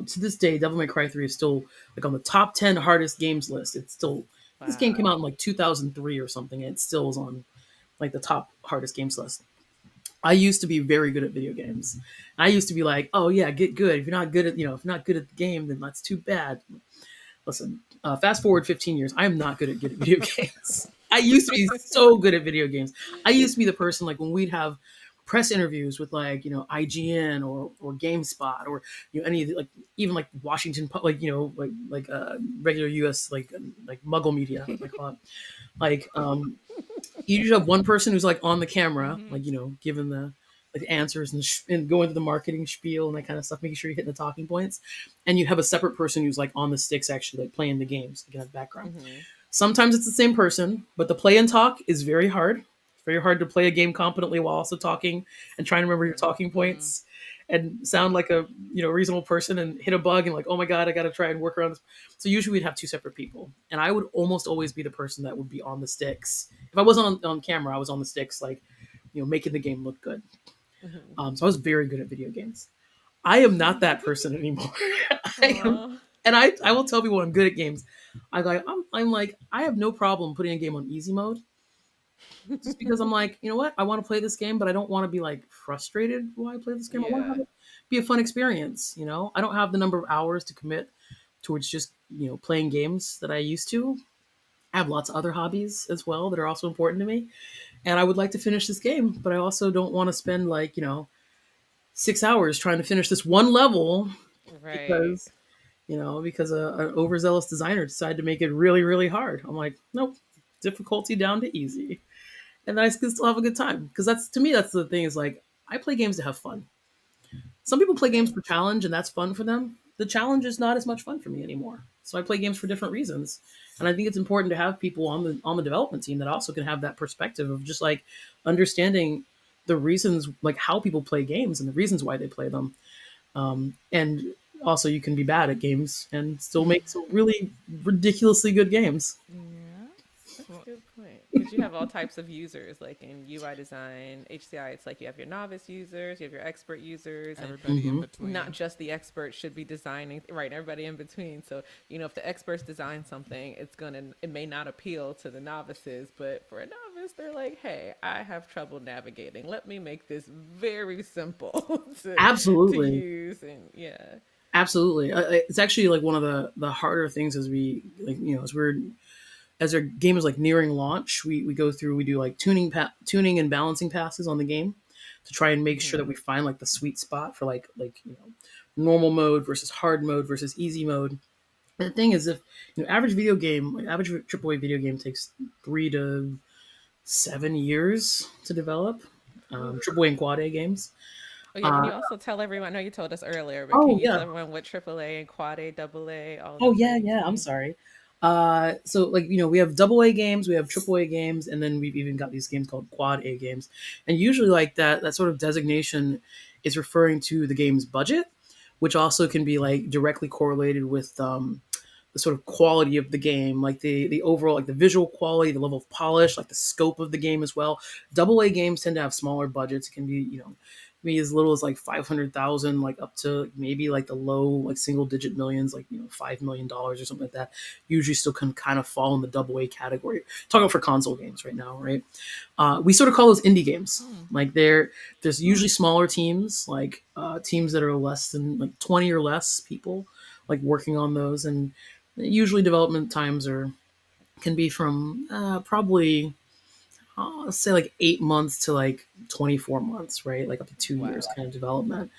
To this day, Devil May Cry 3 is still like on the top 10 hardest games list. It's still this game came Wow. out in like 2003 or something, and it still is on like the top hardest games list. I used to be very good at video games. I used to be like, oh yeah, get good. If you're not good at if you're not good at the game, then that's too bad. Listen, fast forward 15 years, I am not good at video games. I used to be so good at video games. I used to be the person like when we'd have press interviews with like IGN or GameSpot or any of like even like Washington like regular U.S. like Muggle media like you usually have one person who's like on the camera Mhm. like giving the like answers and going to the marketing spiel and that kind of stuff, making sure you're hitting the talking points, and you have a separate person who's like on the sticks actually like playing the games like in the background. Hmm. Sometimes it's the same person, but the play and talk is very hard. It's very hard to play a game competently while also talking and trying to remember your talking Mm-hmm. points and sound like a reasonable person and hit a bug and like, oh my god, I got to try and work around this. So usually we'd have two separate people, and I would almost always be the person that would be on the sticks. If I wasn't on camera, I was on the sticks, like making the game look good. Hmm. So I was very good at video games. I am not that person anymore. I am, Aw. and I will tell people when I'm good at games. I'm like I have no problem putting a game on easy mode, just because I'm like what, I want to play this game, but I don't want to be like frustrated while I play this game. I want to have Yeah. it be a fun experience. I don't have the number of hours to commit towards just playing games that I used to. I have lots of other hobbies as well that are also important to me, and I would like to finish this game, but I also don't want to spend like 6 hours trying to finish this one level Right. because an overzealous designer decided to make it really really hard. I'm like, nope, difficulty down to easy, and I can still have a good time, because that's, to me, that's the thing, is like I play games to have fun. Some people play games Right. for challenge, and that's fun for them. The challenge is not as much fun for me anymore, so I play games for different reasons. And I think it's important to have people on the development team that also can have that perspective of just like understanding the reasons, like how people play games and the reasons why they play them. And also, you can be bad at games and still make some really ridiculously good games. Yeah. That's Well, a good point. Because you have all types of users, like in UI design, HCI. It's like you have your novice users, you have your expert users, and everybody in not between. just the expert should be designing. Right, everybody in between. So if the experts design something, it may not appeal to the novices, but for a novice, they're like, hey, I have trouble navigating. Let me make this very simple to Absolutely. use, and yeah. Absolutely. It's actually like one of the harder things as we like as our game is like nearing launch. We go through, we do like tuning and balancing passes on the game to try and make sure that Hmm. we find like the sweet spot for normal mode versus hard mode versus easy mode. And the thing is, if average video game, like average AAA video game, takes 3 to 7 years to develop. Oof. AAA and quad A games. Oh yeah, can Uh, you also tell everyone? I know you told us earlier, but can oh you tell yeah. everyone what AAA and Quad A, Double A, all Oh those yeah, things yeah. I'm mean? sorry. So like we have double A games, we have triple A games, and then we've even got these games called quad A games. And usually, like that sort of designation is referring to the game's budget, which also can be like directly correlated with the sort of quality of the game, like the overall, like the visual quality, the level of polish, like the scope of the game as well. Double A games tend to have smaller budgets. It can be be as little as like 500,000, like up to maybe like the low like single digit millions, like $5 million or something like that. Usually still can kind of fall in the double A category. Talking about for console games right now, right? We sort of call those indie games. Hmm. Like there's usually smaller teams, teams that are less than like 20 or less people, like working on those, and Usually development times can be from probably let's say like 8 months to like 24 months, right? Like up to 2 years Wow. kind of development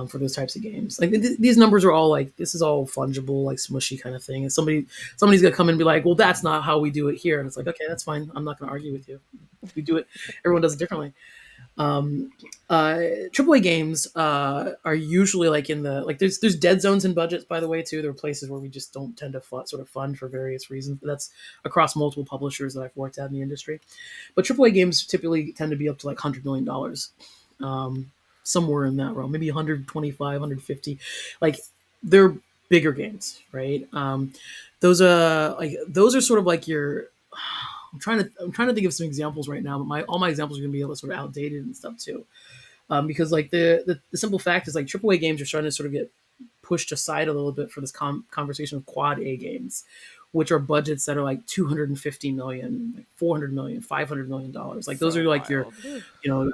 for those types of games. Like these numbers are all like, this is all fungible, like smushy kind of thing. And somebody's gonna come in and be like, well, that's not how we do it here. And it's like, okay, that's fine. I'm not gonna argue with you. We do it. Everyone does it differently. Um, AAA games are usually like in the like there's dead zones in budgets, by the way, too. There are places where we just don't tend to sort of fund for various reasons. But that's across multiple publishers that I've worked at in the industry. But AAA games typically tend to be up to like $100 million, somewhere in that realm, maybe 125, 150. Like they're bigger games, right? Those are sort of like your I'm trying to think of some examples right now, but all my examples are going to be a little sort of outdated and stuff too. Because like the simple fact is like AAA games are starting to sort of get pushed aside a little bit for this conversation of quad A games, which are budgets that are like 250 million, like 400 million, $500 million. Like those So are like your, wild. you know,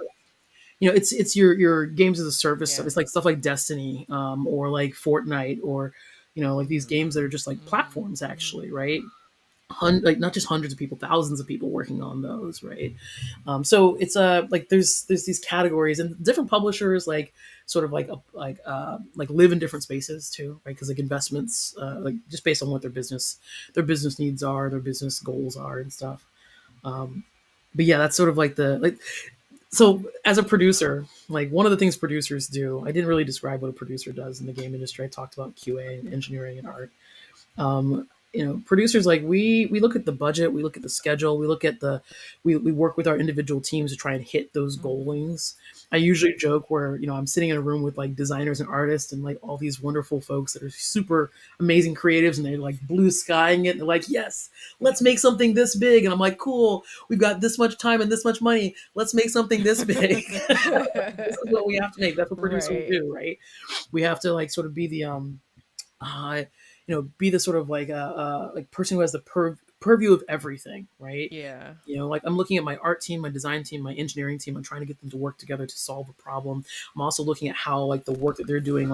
it's your games as a service. Yeah. It's like stuff like Destiny, or like Fortnite, or like these games that are just like platforms actually, right? Like not just hundreds of people, thousands of people working on those, right? So it's like there's these categories, and different publishers like sort of like live in different spaces too, right? Because like investments, like just based on what their business needs are, their business goals are, and stuff. Um, but yeah, that's sort of like the like. So as a producer, like one of the things producers do, I didn't really describe what a producer does in the game industry. I talked about QA and engineering and art. Producers, like we look at the budget, we look at the schedule, we work with our individual teams to try and hit those goalings. I usually joke where I'm sitting in a room with like designers and artists and like all these wonderful folks that are super amazing creatives, and they're like blue skying it, and they're like, yes, let's make something this big. And I'm like, cool, we've got this much time and this much money, let's make something this big. This is what we have to make. That's what producers Right. do, right? We have to like sort of be the uh, be the sort of like person who has the purview of everything, right? Yeah. Like I'm looking at my art team, my design team, my engineering team. I'm trying to get them to work together to solve a problem. I'm also looking at how like the work that they're doing,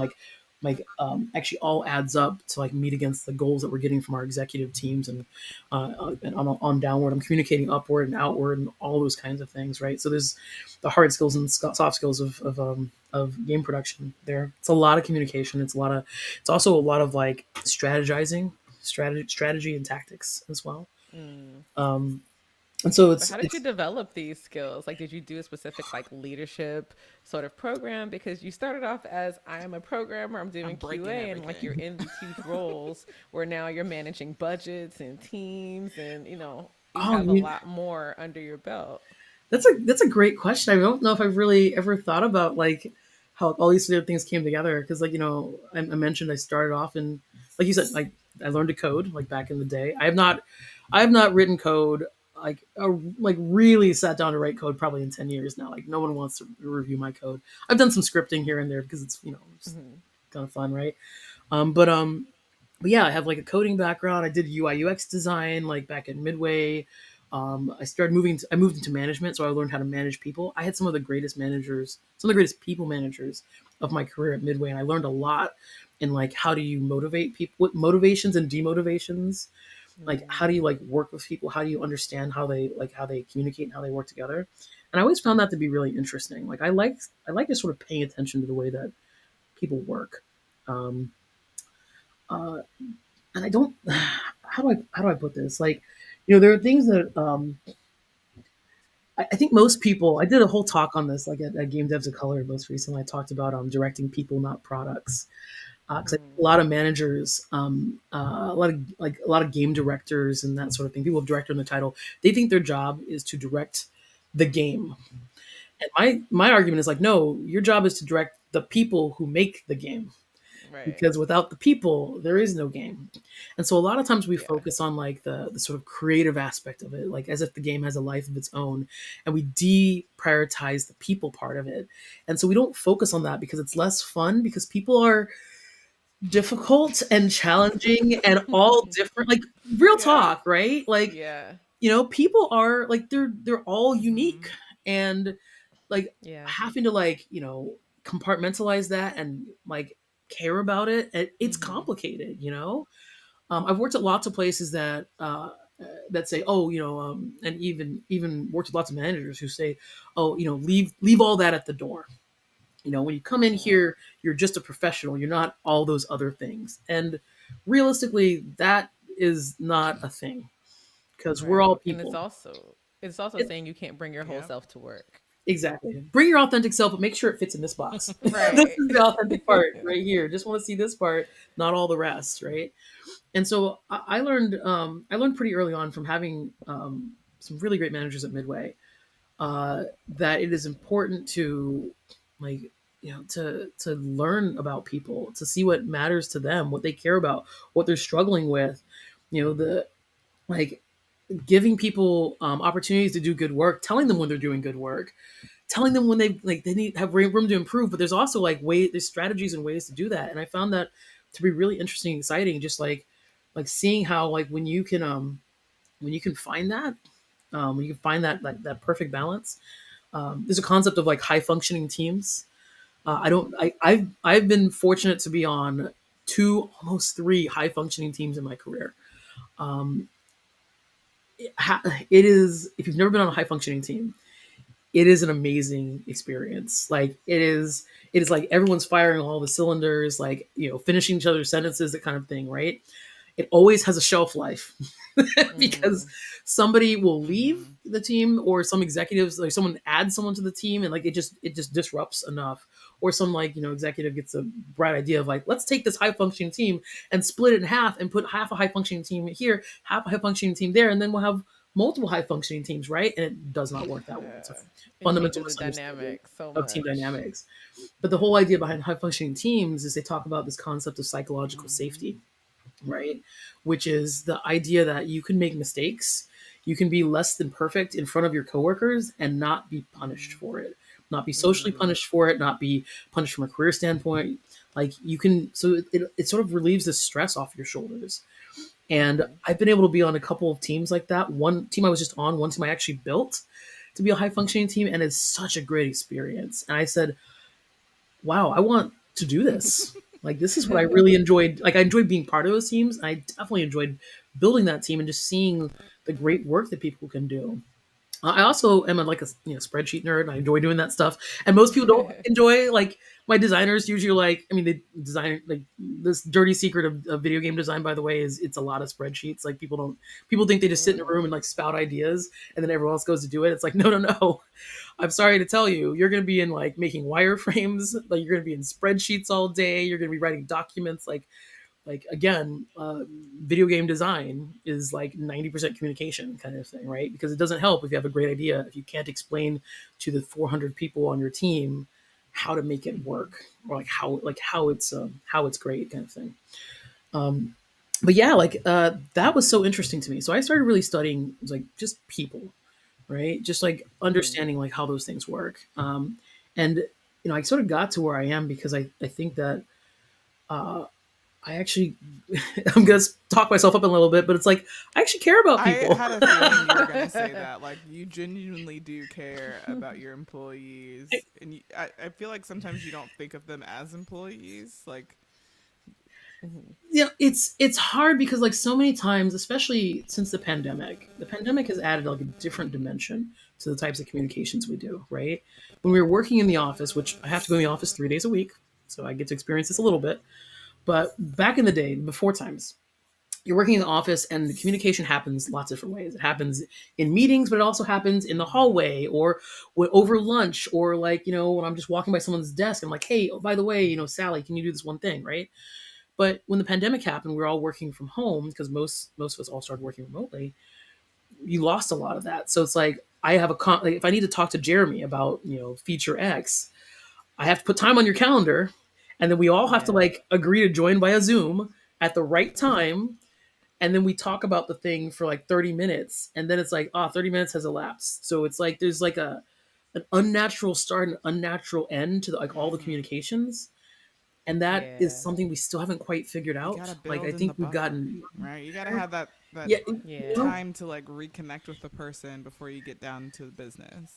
actually all adds up to like meet against the goals that we're getting from our executive teams, and on downward. I'm communicating upward and outward and all those kinds of things, right? So there's the hard skills and soft skills of game production. There, it's a lot of communication. It's also a lot of like strategizing, strategy and tactics as well. Mm. Um, and so So how did you develop these skills? Like, did you do a specific like leadership sort of program? Because you started off as I am a programmer, I'm I'm doing breaking QA, and like you're everything. in these huge roles where now you're managing budgets and teams, and you oh, have you a mean lot more under your belt. that's a great question. I don't know if I've really ever thought about like how all these other things came together. Because like I mentioned I started off in, like you said, like I learned to code like back in the day. I have not written code like really sat down to write code probably in 10 years now. Like no one wants to review my code. I've done some scripting here and there because it's just Hmm. kind of fun, right? But yeah, I have like a coding background. I did UI UX design like back at Midway. I moved into management, so I learned how to manage people. I had some of the greatest people managers of my career at Midway, and I learned a lot in like how do you motivate people, what motivations and demotivations, like how do you like work with people, how do you understand how they communicate and how they work together. And I always found that to be really interesting. Like I like just sort of paying attention to the way that people work. Um, uh, and I don't how do I put this? Like, there are things that I think most people. I did a whole talk on this, like at Game Devs of Color most recently. I talked about directing people, not products, because a lot of managers, a lot of game directors and that sort of thing. People with director in the title, they think their job is to direct the game. And my argument is like, no, your job is to direct the people who make the game, Right. because without the people there is no game. And so a lot of times we Yeah. focus on like the sort of creative aspect of it, like as if the game has a life of its own, and we deprioritize the people part of it. And so we don't focus on that because it's less fun, because people are difficult and challenging and all different, like real Yeah. talk, right? Like, Yeah. people are like they're all Hmm. unique, and like Yeah. having to like compartmentalize that and like care about it, it's Hmm. complicated. I've worked at lots of places that say, oh, and even worked with lots of managers who say, oh, leave all that at the door. When you come in here, you're just a professional. You're not all those other things. And realistically, that is not a thing because we're all Right. And people. it's also It, saying you can't bring your whole Yep. self to work. exactly. Bring your authentic self, but make sure it fits in this box. This Right. is the authentic part right here. Just want to see this part, not all the rest, right? And so I learned pretty early on from having some really great managers at Midway that it is important to like to learn about people, to see what matters to them, what they care about, what they're struggling with, the like giving people opportunities to do good work, telling them when they're doing good work, telling them when they need have room to improve. But there's also there's strategies and ways to do that, and I found that to be really interesting and exciting, just like seeing how when you can find that when you can find that perfect balance. There's a concept of like high functioning teams. I don't. I've been fortunate to be on two, almost three high functioning teams in my career. Um, it is, if you've never been on a high functioning team, it is an amazing experience. Like it is like everyone's firing all the cylinders, like finishing each other's sentences, that kind of thing, right? It always has a shelf life because Mm. somebody will leave Mm-hmm. the team, or some executives, like someone adds someone to the team, and like it just disrupts enough, or some executive gets a bright idea of like, let's take this high functioning team and split it in half and put half a high functioning team here, half a high functioning team there, and then we'll have multiple high functioning teams, right? And it does not work that way. It's a It fundamental changes the misunderstanding dynamic so of team much. dynamics. But the whole idea behind high functioning teams is they talk about this concept of psychological Mm-hmm. safety, right? Which is the idea that you can make mistakes, you can be less than perfect in front of your coworkers and not be punished for it, not be socially Mm-hmm. punished for it, not be punished from a career standpoint. Like you can, so it sort of relieves the stress off your shoulders. And Hmm. I've been able to be on a couple of teams like that. One team I was just on, one team I actually built to be a high functioning team, and it's such a great experience. And I said, wow, I want to do this. Like this is what I really enjoyed. Like I enjoyed being part of those teams. And I definitely enjoyed building that team and just seeing the great work that people can do. I also am like a spreadsheet nerd, and I enjoy doing that stuff. And most people don't enjoy, like, my designers usually like, I mean, they design like this dirty secret of video game design, by the way, is it's a lot of spreadsheets. Like people think they just sit in a room and like spout ideas and then everyone else goes to do it. It's like, no, no, no. I'm sorry to tell you, you're going to be in like making wireframes, like you're going to be in spreadsheets all day. You're going to be writing documents, like again, video game design is like 90% communication kind of thing, right? Because it doesn't help if you have a great idea if you can't explain to the 400 people on your team how to make it Mm-hmm. work, or how it's great kind of thing. um but yeah, that was so interesting to me, so I started really studying like just people, right? Just like Hmm. understanding like how those things work. And I sort of got to where I am because I think that uh I actually, I'm gonna talk myself up a little bit, but it's like I actually care about I people. had a feeling you were going to say that. Like, you genuinely do care about your employees. And I feel like sometimes you don't think of them as employees. Like, Hmm. Yeah, it's hard because like so many times, especially since the pandemic has added like a different dimension to the types of communications we do. Right, when we were working in the office, which I have to go in the office 3 days a week, so I get to experience this a little bit. But back in the day, before times, you're working in the office and the communication happens lots of different ways. It happens in meetings, but it also happens in the mm-hmm. hallway, or over lunch, or like, when I'm just walking by someone's desk, I'm like, hey, oh, by the way, Sally, can you do this one thing, right? But when the pandemic happened, we were all working from home because most of us all started working remotely. You lost a lot of that. So it's like I have like, if I need to talk to Jeremy about, feature X, I have to put time on your calendar, and then we all have to Yeah. like agree to join by a Zoom at the right time, and then we talk about the thing for like 30 minutes, and then it's like, 30 minutes has elapsed, so it's like there's like an unnatural start and unnatural end to like all the Mm-hmm. communications, and that is Yeah. something we still haven't quite figured You got out. to Like I build in the think we've buffer, gotten right? You got to have that yeah, Yeah. time to like reconnect with the person before you get down to the business.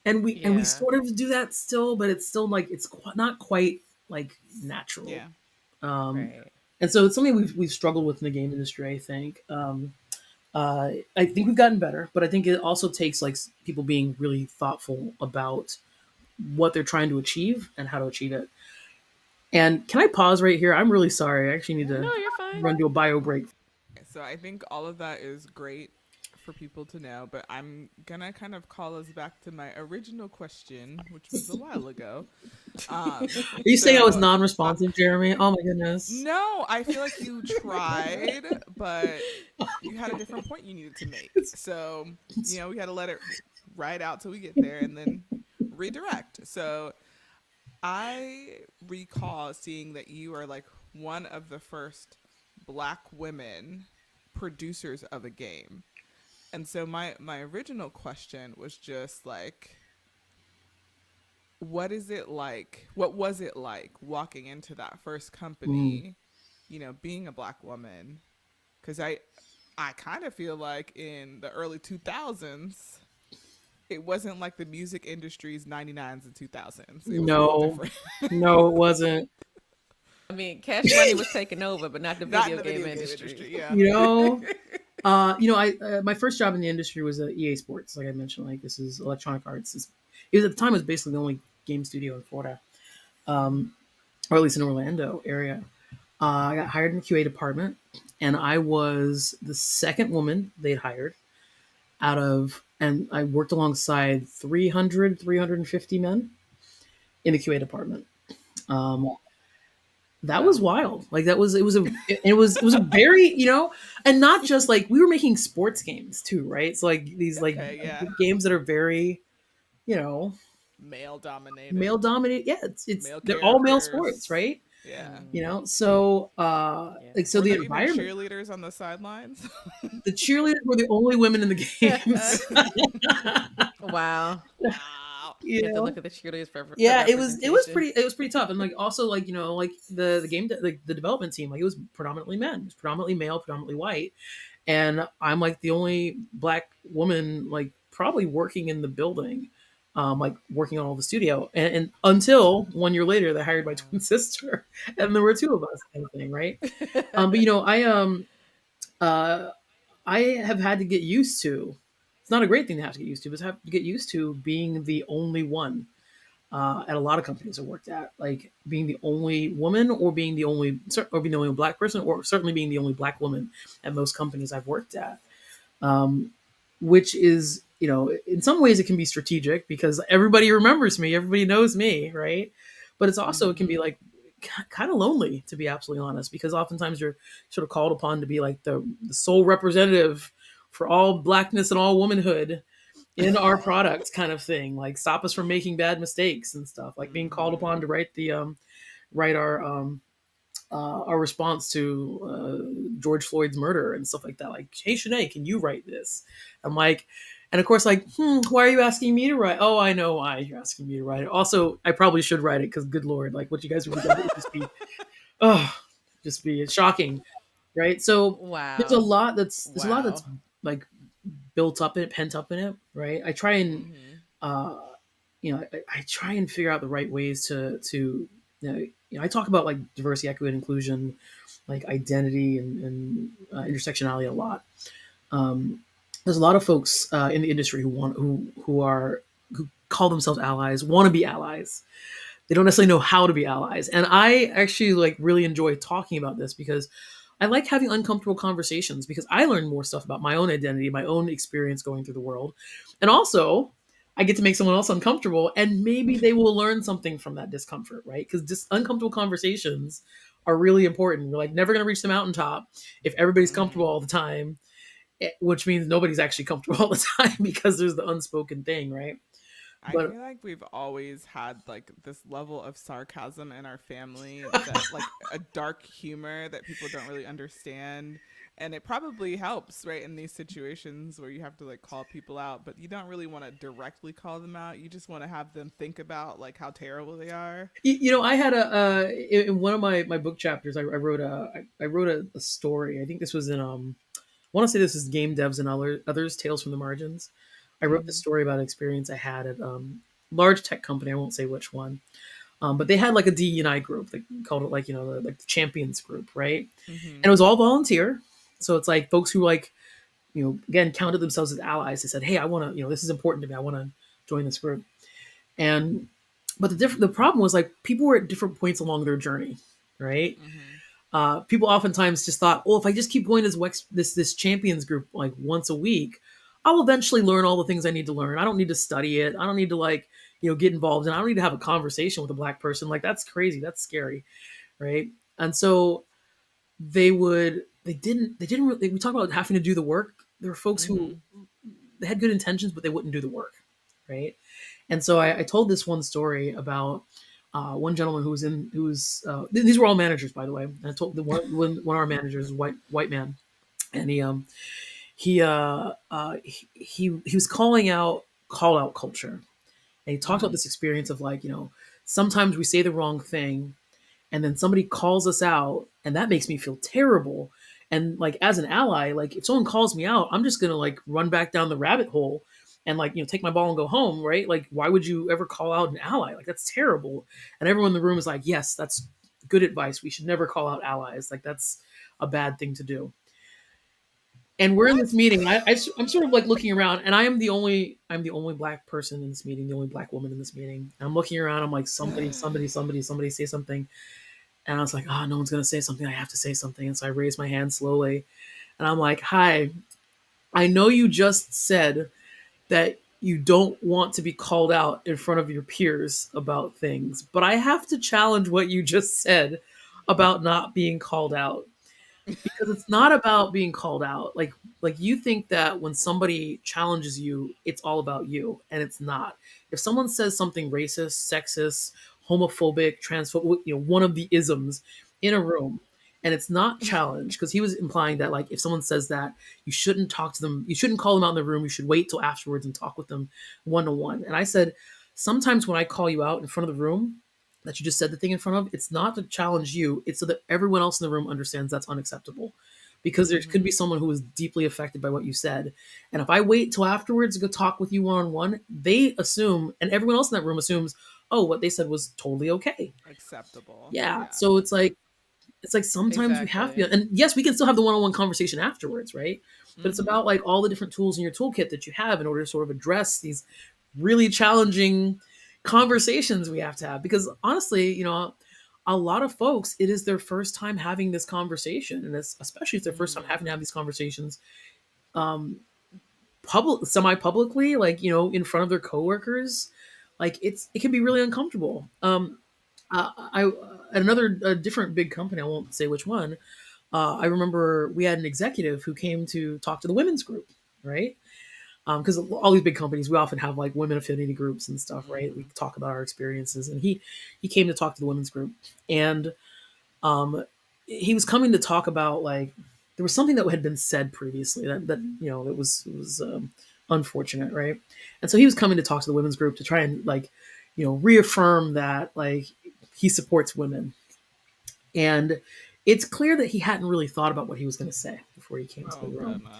and we Yeah. sort of do that still, but it's still like it's not quite like natural. Yeah. um Right. And so it's something we've struggled with in the game industry. I think we've gotten better, but I think it also takes like people being really thoughtful about what they're trying to achieve and how to achieve it. And can I pause right here? I'm really sorry. I actually need to No, you're fine. run to a bio break. So I think all of that is great for people to know, but I'm gonna kind of call us back to my original question, which was a while ago. Are you saying I was So non-responsive, Jeremy? Oh my goodness. no, I feel like you tried, but you had a different point you needed to make. So, we had to let it ride out till we get there and then redirect. So, I recall seeing that you are like one of the first Black women producers of a game. And so my original question was just like, what is it like? What was it like walking into that first Mm. company, being a Black woman? Because I kind of feel like in the early 2000s, it wasn't like the music industry's 99s and 2000s. It was a little No, different. no, it wasn't. I mean, Cash Money was taking over, but not the Not in video the game video game industry. industry, yeah. You know, I my first job in the industry was at EA Sports. Like I mentioned, like this is Electronic Arts. It was at the time it was basically the only game studio in Florida, um, or at least in Orlando area. I got hired in the QA department, and I was the second woman they'd hired and I worked alongside 350 men in the QA department. Um, that was Wow. wild. Like it was a very, and not just like we were making sports games too, right? So like these like Okay, yeah. games that are very, you know, Male dominated, male dominated. Yeah, it's male they're all male sports, characters. right? Yeah. So Yeah. like so Were the there even environment, cheerleaders on the sidelines? the cheerleaders were the only women in the games. Wow. Wow. you You have to know look at the cheerleaders for yeah, representation. it was pretty tough, and like also like like the game like the development team, like it was predominantly men, it was predominantly male, predominantly white, and I'm like the only Black woman like probably working in the building, like working on all the studio, and until 1 year later they hired my twin sister, and there were two of us kind of thing, right? But uh I have had to get used to. It's not a great thing to have to get used to, but have to get used to being the only one at a lot of companies I worked at, like being the only woman, or being the only Black person, or certainly being the only Black woman at most companies I've worked at. Um, which is, in some ways it can be strategic because everybody remembers me, everybody knows me, right? But it's also it can be Mhm. like kind of lonely, to be absolutely honest, because oftentimes you're sort of called upon to be like the sole representative for all Blackness and all womanhood in our product, kind of thing, like stop us from making bad mistakes and stuff, like being called upon to Mm-hmm. write our response to George Floyd's murder and stuff like that. Like, hey, Shanae, can you write this? I'm like, and of course, like, why are you asking me to write? Oh, I know why you're asking me to write it. Also, I probably should write it because, good lord, like what you guys would oh, just be shocking, right? So Wow. there's a lot Wow. that's like built up in it, pent up in it, right? I try and Mm-hmm. uh, I try and figure out the right ways I talk about like diversity, equity, and inclusion, like identity and intersectionality a lot. Um, there's a lot of folks in the industry who call themselves allies, want to be allies. They don't necessarily know how to be allies, and I actually like really enjoy talking about this because I like having uncomfortable conversations because I learn more stuff about my own identity, my own experience going through the world. And also, I get to make someone else uncomfortable and maybe they will learn something from that discomfort, right? Because uncomfortable conversations are really important. We're like never going to reach the mountaintop if everybody's Mm-hmm. comfortable all the time, which means nobody's actually comfortable all the time because there's the unspoken thing, right? I But feel like we've always had like this level of sarcasm in our family, that like a dark humor that people don't really understand. And it probably helps, right, in these situations where you have to like call people out, but you don't really want to directly call them out. You just want to have them think about like how terrible they are. I had in one of my book chapters, I wrote a story. I think this was in I want to say this is Game Devs and Others Tales from the Margins. I wrote the Mm-hmm. story about an experience I had at large tech company. I won't say which one. But they had like a DEI group. They called it like, like the champions group, right? And Mm-hmm. it was all volunteer. So it's like folks who like, again, counted themselves as allies. They said, hey, I want to, this is important to me. I want to join this group. And, but the problem was like people were at different points along their journey, right? Mm-hmm. People oftentimes just thought, oh, if I just keep going to this champions group like once a week, I'll eventually learn all the things I need to learn. I don't need to study it. I don't need to like, get involved, and I don't need to have a conversation with a black person. Like that's crazy. That's scary, right? And so they didn't really, we talk about having to do the work. There were folks who Mm-hmm. they had good intentions, but they wouldn't do the work, right? And so I told this one story about one gentleman these were all managers, by the way. And I told one of our managers, white man, and he was calling out call out culture, and he talked about Mm-hmm. this experience of like, sometimes we say the wrong thing, and then somebody calls us out, and that makes me feel terrible. And like as an ally, like if someone calls me out, I'm just gonna like run back down the rabbit hole and like, take my ball and go home, right? Like why would you ever call out an ally? Like that's terrible. And everyone in the room is like, yes, that's good advice. We should never call out allies. Like that's a bad thing to do. And we're in this What? meeting. I'm sort of like looking around, and I'm the only black person in this meeting, the only black woman in this meeting. And I'm looking around. I'm like, somebody say something. And I was like, oh, no one's going to say something. I have to say something. And so I raised my hand slowly. And I'm like, hi, I know you just said that you don't want to be called out in front of your peers about things, but I have to challenge what you just said about not being called out, because it's not about being called out. Like you think that when somebody challenges you, it's all about you, and it's not. If someone says something racist, sexist, homophobic, transphobic, one of the isms in a room, and it's not challenged, because he was implying that like if someone says that, you shouldn't talk to them, you shouldn't call them out in the room, you should wait till afterwards and talk with them one to one. And I said, sometimes when I call you out in front of the room that you just said the thing in front of, it's not to challenge you, it's so that everyone else in the room understands that's unacceptable. Because there could Mm-hmm. be someone who is deeply affected by what you said. And if I wait till afterwards to go talk with you one on one, they assume, and everyone else in that room assumes, oh, what they said was totally okay. Acceptable. Yeah. Yeah. So it's like sometimes we have Exactly. to, and yes, we can still have the one-on-one conversation afterwards, right? But it's Mm-hmm. about like all the different tools in your toolkit that you have in order to sort of address these really challenging conversations we have to have. Because honestly, a lot of folks, it is their first time having this conversation, and it's especially if it's their first time Mm-hmm. having to have these conversations semi-publicly, like in front of their coworkers. Like it can be really uncomfortable. I At another a different big company, I won't say which one. I remember we had an executive who came to talk to the women's group, right? Because all these big companies, we often have like women affinity groups and stuff, right? We Mm-hmm. talk about our experiences, and he came to talk to the women's group, and um, he was coming to talk about like there was something that had been said previously that it was unfortunate, right? And so he was coming to talk to the women's group to try and like reaffirm that like he supports women, and it's clear that he hadn't really thought about what he was going to say before he came to the Oh room. goodness.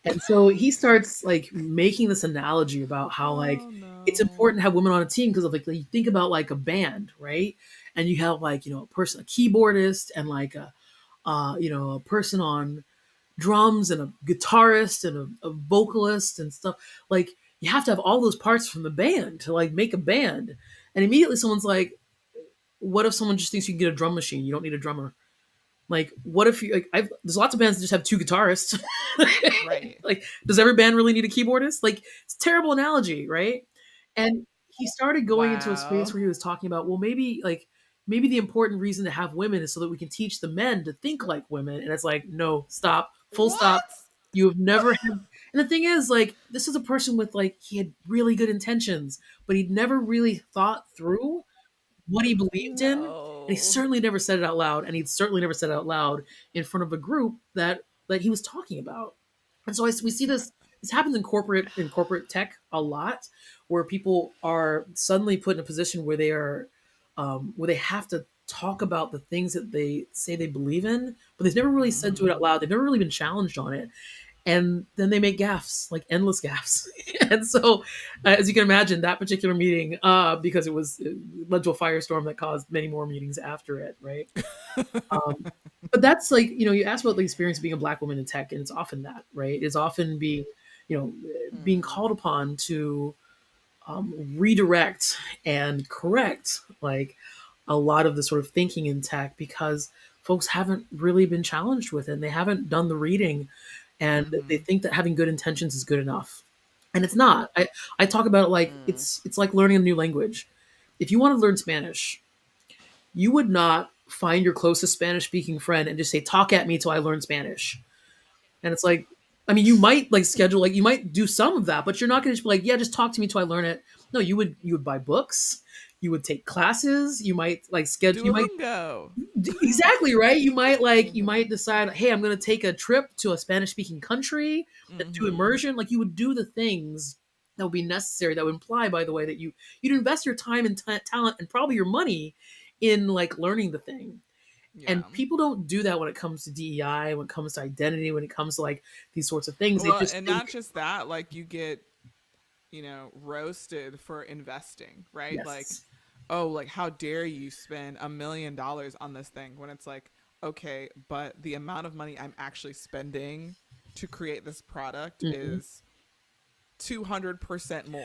And so he starts like making this analogy about how like Oh it's no. important to have women on a team, because of like you think about like a band, right? And you have like a person, a keyboardist, and like a person on drums, and a guitarist, and a vocalist and stuff. Like you have to have all those parts from the band to like make a band. And immediately someone's like, what if someone just thinks you can get a drum machine? You don't need a drummer. Like, what if you like? There's lots of bands that just have two guitarists. Right. Like, does every band really need a keyboardist? Like, it's a terrible analogy, right? And he started going into a space Wow. where he was talking about, well, maybe the important reason to have women is so that we can teach the men to think like women. And it's like, no, stop, full stop. What? You have never had. And the thing is, like, this is a person with like he had really good intentions, but he'd never really thought through what he believed in, and he No. certainly never said it out loud, and he'd certainly never said it out loud in front of a group that he was talking about. And so we see this happens in corporate tech a lot, where people are suddenly put in a position where they have to talk about the things that they say they believe in, but they've never really said to it out Mm-hmm. loud. They've never really been challenged on it. and then they make gaffes, like endless gaffes. And so, as you can imagine, that particular meeting, because it led to a firestorm that caused many more meetings after it, right? Um, but that's like, you asked about the experience of being a Black woman in tech, and it's often that, right? It's often being called upon to redirect and correct like a lot of the sort of thinking in tech, because folks haven't really been challenged with it. And they haven't done the reading, and they think that having good intentions is good enough, and it's not. I talk about it like it's like learning a new language. If you want to learn Spanish, you would not find your closest Spanish speaking friend and just say, talk at me till I learn Spanish. And it's like, I mean, you might like schedule, like you might do some of that, but you're not going to just be like, yeah, just talk to me till I learn it. No, you would buy books, you would take classes, you might like schedule, Duolingo. Exactly, right. You might decide, hey, I'm going to take a trip to a Spanish speaking country and do immersion. Like you would do the things that would be necessary. That would imply, by the way, that you'd invest your time and talent and probably your money in like learning the thing. Yeah. And people don't do that when it comes to DEI, when it comes to identity, when it comes to like these sorts of things. Well, They just and think, not just that, like you get, roasted for investing, right? Like, yes, oh, like how dare you spend $1 million on this thing, when it's like, okay, but the amount of money I'm actually spending to create this product is 200% more.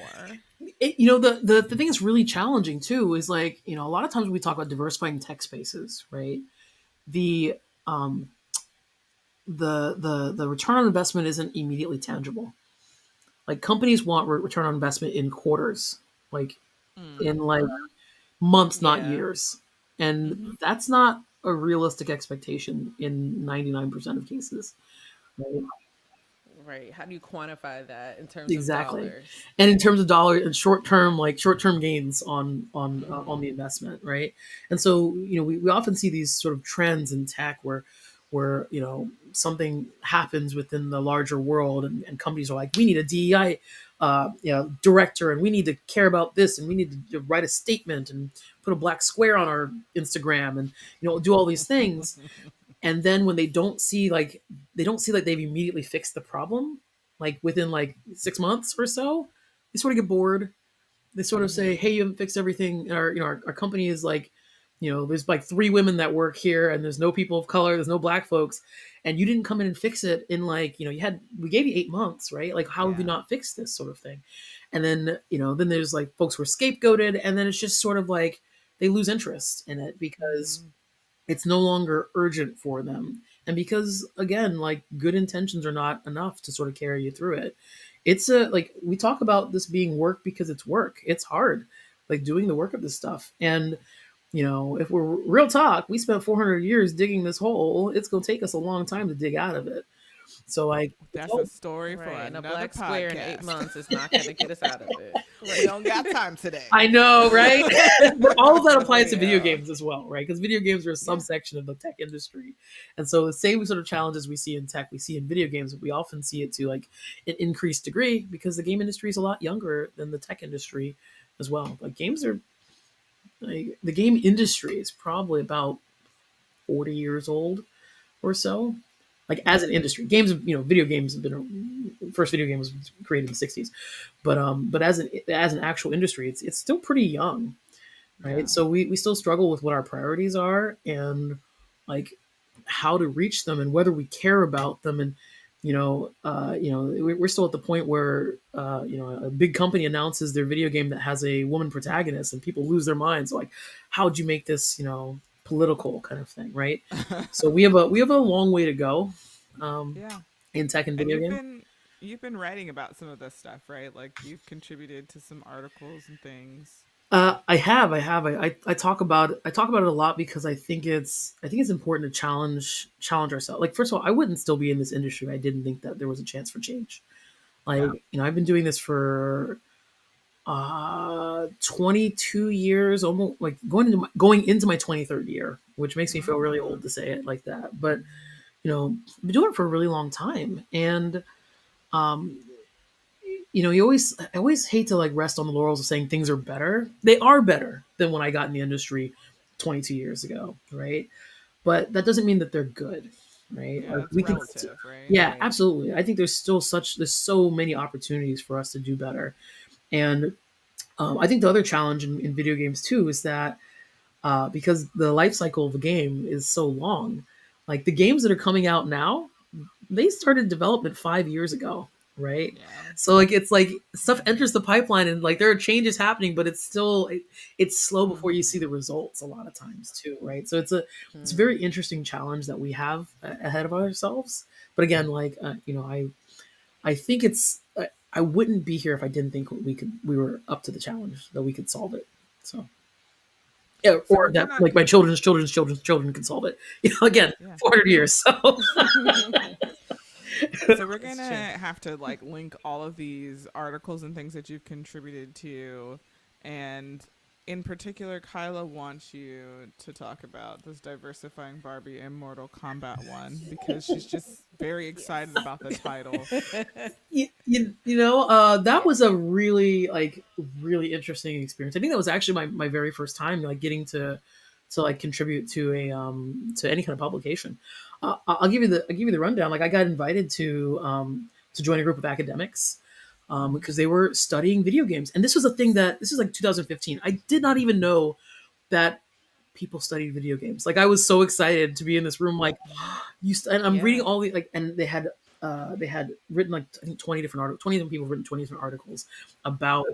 the thing that's really challenging too is like, a lot of times when we talk about diversifying tech spaces, right? The the return on investment isn't immediately tangible. Like companies want return on investment in quarters, like in like months, not Yeah. years, and that's not a realistic expectation in 99% of cases. Right? Right. How do you quantify that in terms of Exactly. dollars? And in terms of dollar and short term gains on the investment, right? And so we often see these sort of trends in tech where something happens within the larger world, and companies are like, we need a DEI director, and we need to care about this, and we need to write a statement and put a black square on our Instagram, and do all these things. And then when they don't see like they've immediately fixed the problem, like within like 6 months or so, they sort of get bored. They sort of say, hey, you haven't fixed everything. And our company is like, there's like 3 women that work here, and there's no people of color, there's no black folks, and you didn't come in and fix it in like, we gave you 8 months, right? Like, how have you not fixed this sort of thing? And then then there's like folks who are scapegoated, and then it's just sort of like they lose interest in it because it's no longer urgent for them. And because again, like good intentions are not enough to sort of carry you through it. It's like we talk about this being work because it's work. It's hard, like doing the work of this stuff. And if we're real talk, we spent 400 years digging this hole. It's going to take us a long time to dig out of it. So like, That's a story for Right. And a another black square in 8 podcast. months is not going to get us out of it. We don't got time today. I know, right? But all of that applies to video Yeah. games as well, right? Because video games are a subsection of the tech industry. And so the same sort of challenges we see in tech, we see in video games, but we often see it to like an increased degree because the game industry is a lot younger than the tech industry as well. Like games are, like the game industry is probably about 40 years old or so. Like as an industry, games, video games have been first video game was created in the 60s, but as an actual industry, it's still pretty young, right? Yeah. So we still struggle with what our priorities are and like how to reach them and whether we care about them. And we're still at the point where a big company announces their video game that has a woman protagonist and people lose their minds. Like, how'd you make this political kind of thing, right? So we have a long way to go Yeah. in tech and And video game. you've been writing about some of this stuff, right? Like you've contributed to some articles and things. I have. I talk about it a lot because I think it's important to challenge ourselves. Like, first of all, I wouldn't still be in this industry if I didn't think that there was a chance for change. Like, I've been doing this for 22 years, almost like going into my 23rd year, which makes me feel really old to say it like that. But I've been doing it for a really long time, and I always hate to like rest on the laurels of saying things are better. They are better than when I got in the industry 22 years ago, right? But that doesn't mean that they're good, right? Yeah, Like it's we can, relative, right? yeah, Right. absolutely. I think there's so many opportunities for us to do better. And I think the other challenge in video games too is that because the life cycle of the game is so long, like the games that are coming out now, they started development 5 years ago, right? Yeah. So like it's like stuff enters the pipeline and like there are changes happening, but it's slow before you see the results a lot of times too, right? So it's a very Mm. interesting challenge that we have ahead of ourselves. But again, like I think I wouldn't be here if I didn't think we were up to the challenge that we could solve it. So yeah, So or we're that gonna like my children's children can solve it. Again, yeah. 400 years. So So we're That's gonna true. have to like link all of these articles and things that you've contributed to, and in particular, Kyla wants you to talk about this diversifying Barbie in Mortal Kombat one because she's just very excited about the title. Yes. that Yeah. was a really really interesting experience. I think that was actually my very first time like getting to like contribute to a to any kind of publication. I'll give you the rundown. Like I got invited to join a group of academics Mhm. because they were studying video games, and this was a thing that this is like 2015. I did not even know that people studied video games. Like I was so excited to be in this room. Like Mhm. and I'm reading Yeah. all the like, and they had written like I think 20 different articles. 20 different people have written 20 different articles about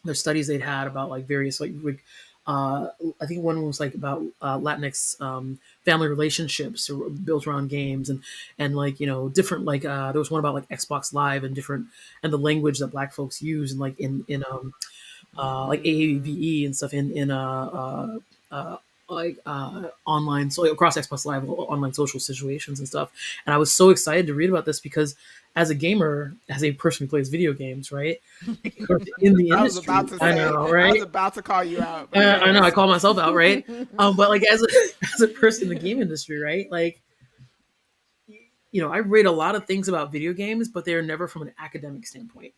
their studies they'd had Wow. about like various I think one was like about Latinx family relationships built around games and like different like there was one about like Xbox Live and different and the language that Black folks use and like like Mm. AAVE and stuff uh, online, so across Xbox Live, online social situations and stuff. And I was so excited to read about this because, as a gamer, as a person who plays video games, right, in the I was about industry, to I say, know, I was right? about to call you out, but I know I yes. call myself out, right? But like as a as a person in the game industry, right, like I read a lot of things about video games, but they are never from an academic standpoint.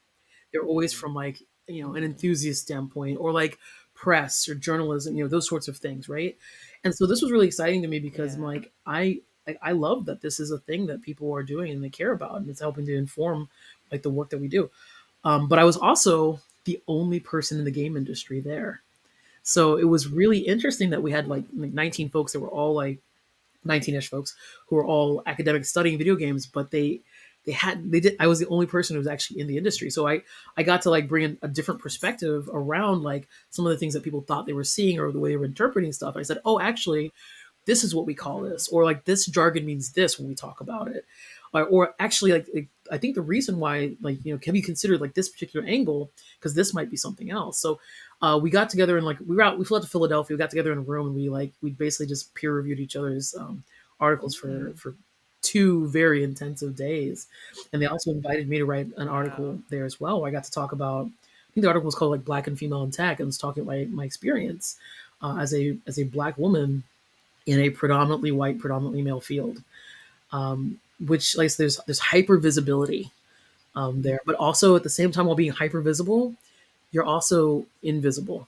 They're always Mm. from like an Mhm. enthusiast standpoint or like press or journalism, those sorts of things, right? And so this was really exciting to me because I'm Yeah. like I love that this is a thing that people are doing and they care about, and it's helping to inform like the work that we do. But I was also the only person in the game industry there, so it was really interesting that we had Hmm. like 19 folks that were all like 19ish folks who were all academics studying video games, but they did I was the only person who was actually in the industry. So I got to like bring in a different perspective around like some of the things that people thought they were seeing or the way they were interpreting stuff. I said, oh, actually, this is what we call Mhm. this, or like this jargon means this when we talk about it, or actually like I think the reason why like can be considered like this particular angle because this might be something else. So we got together and like we flew out to Philadelphia. We got together in a room and we basically just peer reviewed each other's articles Mm. for 2 very intensive days, and they also invited me to write an article Wow. there as well. Where I got to talk about. I think the article was called like Black and Female in Tech, and was talking about my experience as a Black woman in a predominantly white, predominantly male field, which like there's hyper visibility there, but also at the same time while being hyper visible, you're also invisible.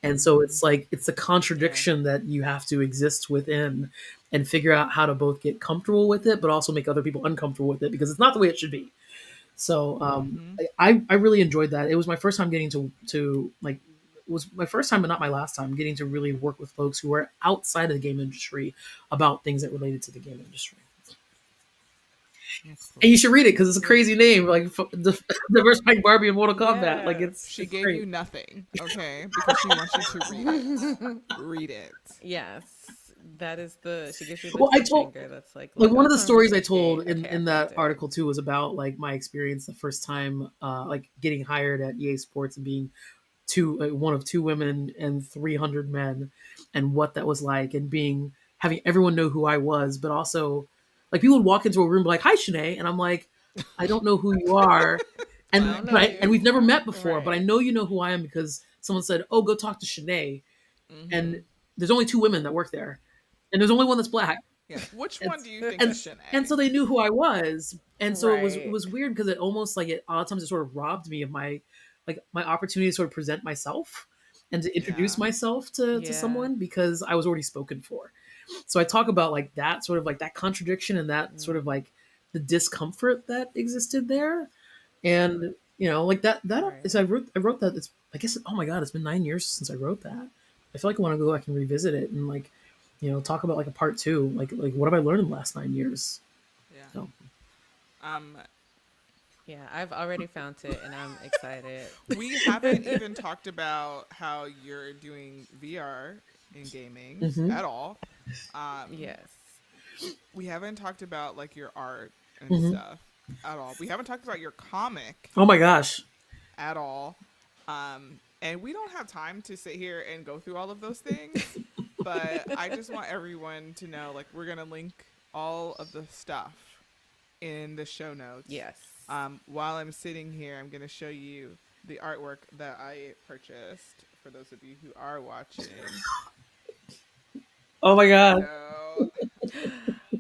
And so Mhm. it's like it's a Yeah. contradiction that you have to exist within and figure out how to both get comfortable with it, but also make other people uncomfortable with it because it's not the way it should be. So Mhm. I really enjoyed that. It was my first time getting to like it was my first time, but not my last time, getting to really work with folks who are outside of the game industry about things that related to the game industry. That's And you cool. should read it because it's a Yeah. crazy name, like Diversifying Barbie in Mortal Kombat. Like Yeah. She it's gave great. you nothing, okay? Because she wants you to read it. Read it. Yes. That is the she gives you the Well, I trigger told finger. That's like, like one of the uh-huh. stories I Okay. told Okay, in I've that got it. article too was about like my experience the first time like getting hired at EA Sports and being one of two women and 300 men, and what that was like, and being having everyone know who I was, but also like people would walk into a room and be like, "Hi, Shanae," and I'm like, "I don't know who you are," I don't know and you. we've never met before, but I Right. know you know who I am because someone said, "Oh, go talk to Shanae," and Mhm. there's only two women that work there, and there's only one that's black. Yeah. Which And one do you think and is and Shanae? so they knew who I was, and so it Right. was weird because it almost like it a lot of times it sort of robbed me of my opportunity to sort of present myself and to introduce Yeah. myself to Yeah. someone because I was already spoken for. So I talk about like that sort of like that contradiction and that sort of like the discomfort that existed there. And like that Right. is I wrote that. It's, I guess, oh my god, it's been 9 years since I wrote that. I feel like I want to go back and revisit it and like talk about like a part two, like what have I learned in the last 9 years. Yeah. So Um, Yeah, I've already found it and I'm excited. we haven't even talked about how you're doing VR in gaming at all. Yes. We haven't talked about like your art and Mhm. stuff at all. We haven't talked about your comic Oh my gosh. at all. And we don't have time to sit here and go through all of those things. But I just want everyone to know, like, we're going to link all of the stuff in the show notes. Yes. While I'm sitting here, I'm going to show you the artwork that I purchased for those of you who are watching. Oh my god. So,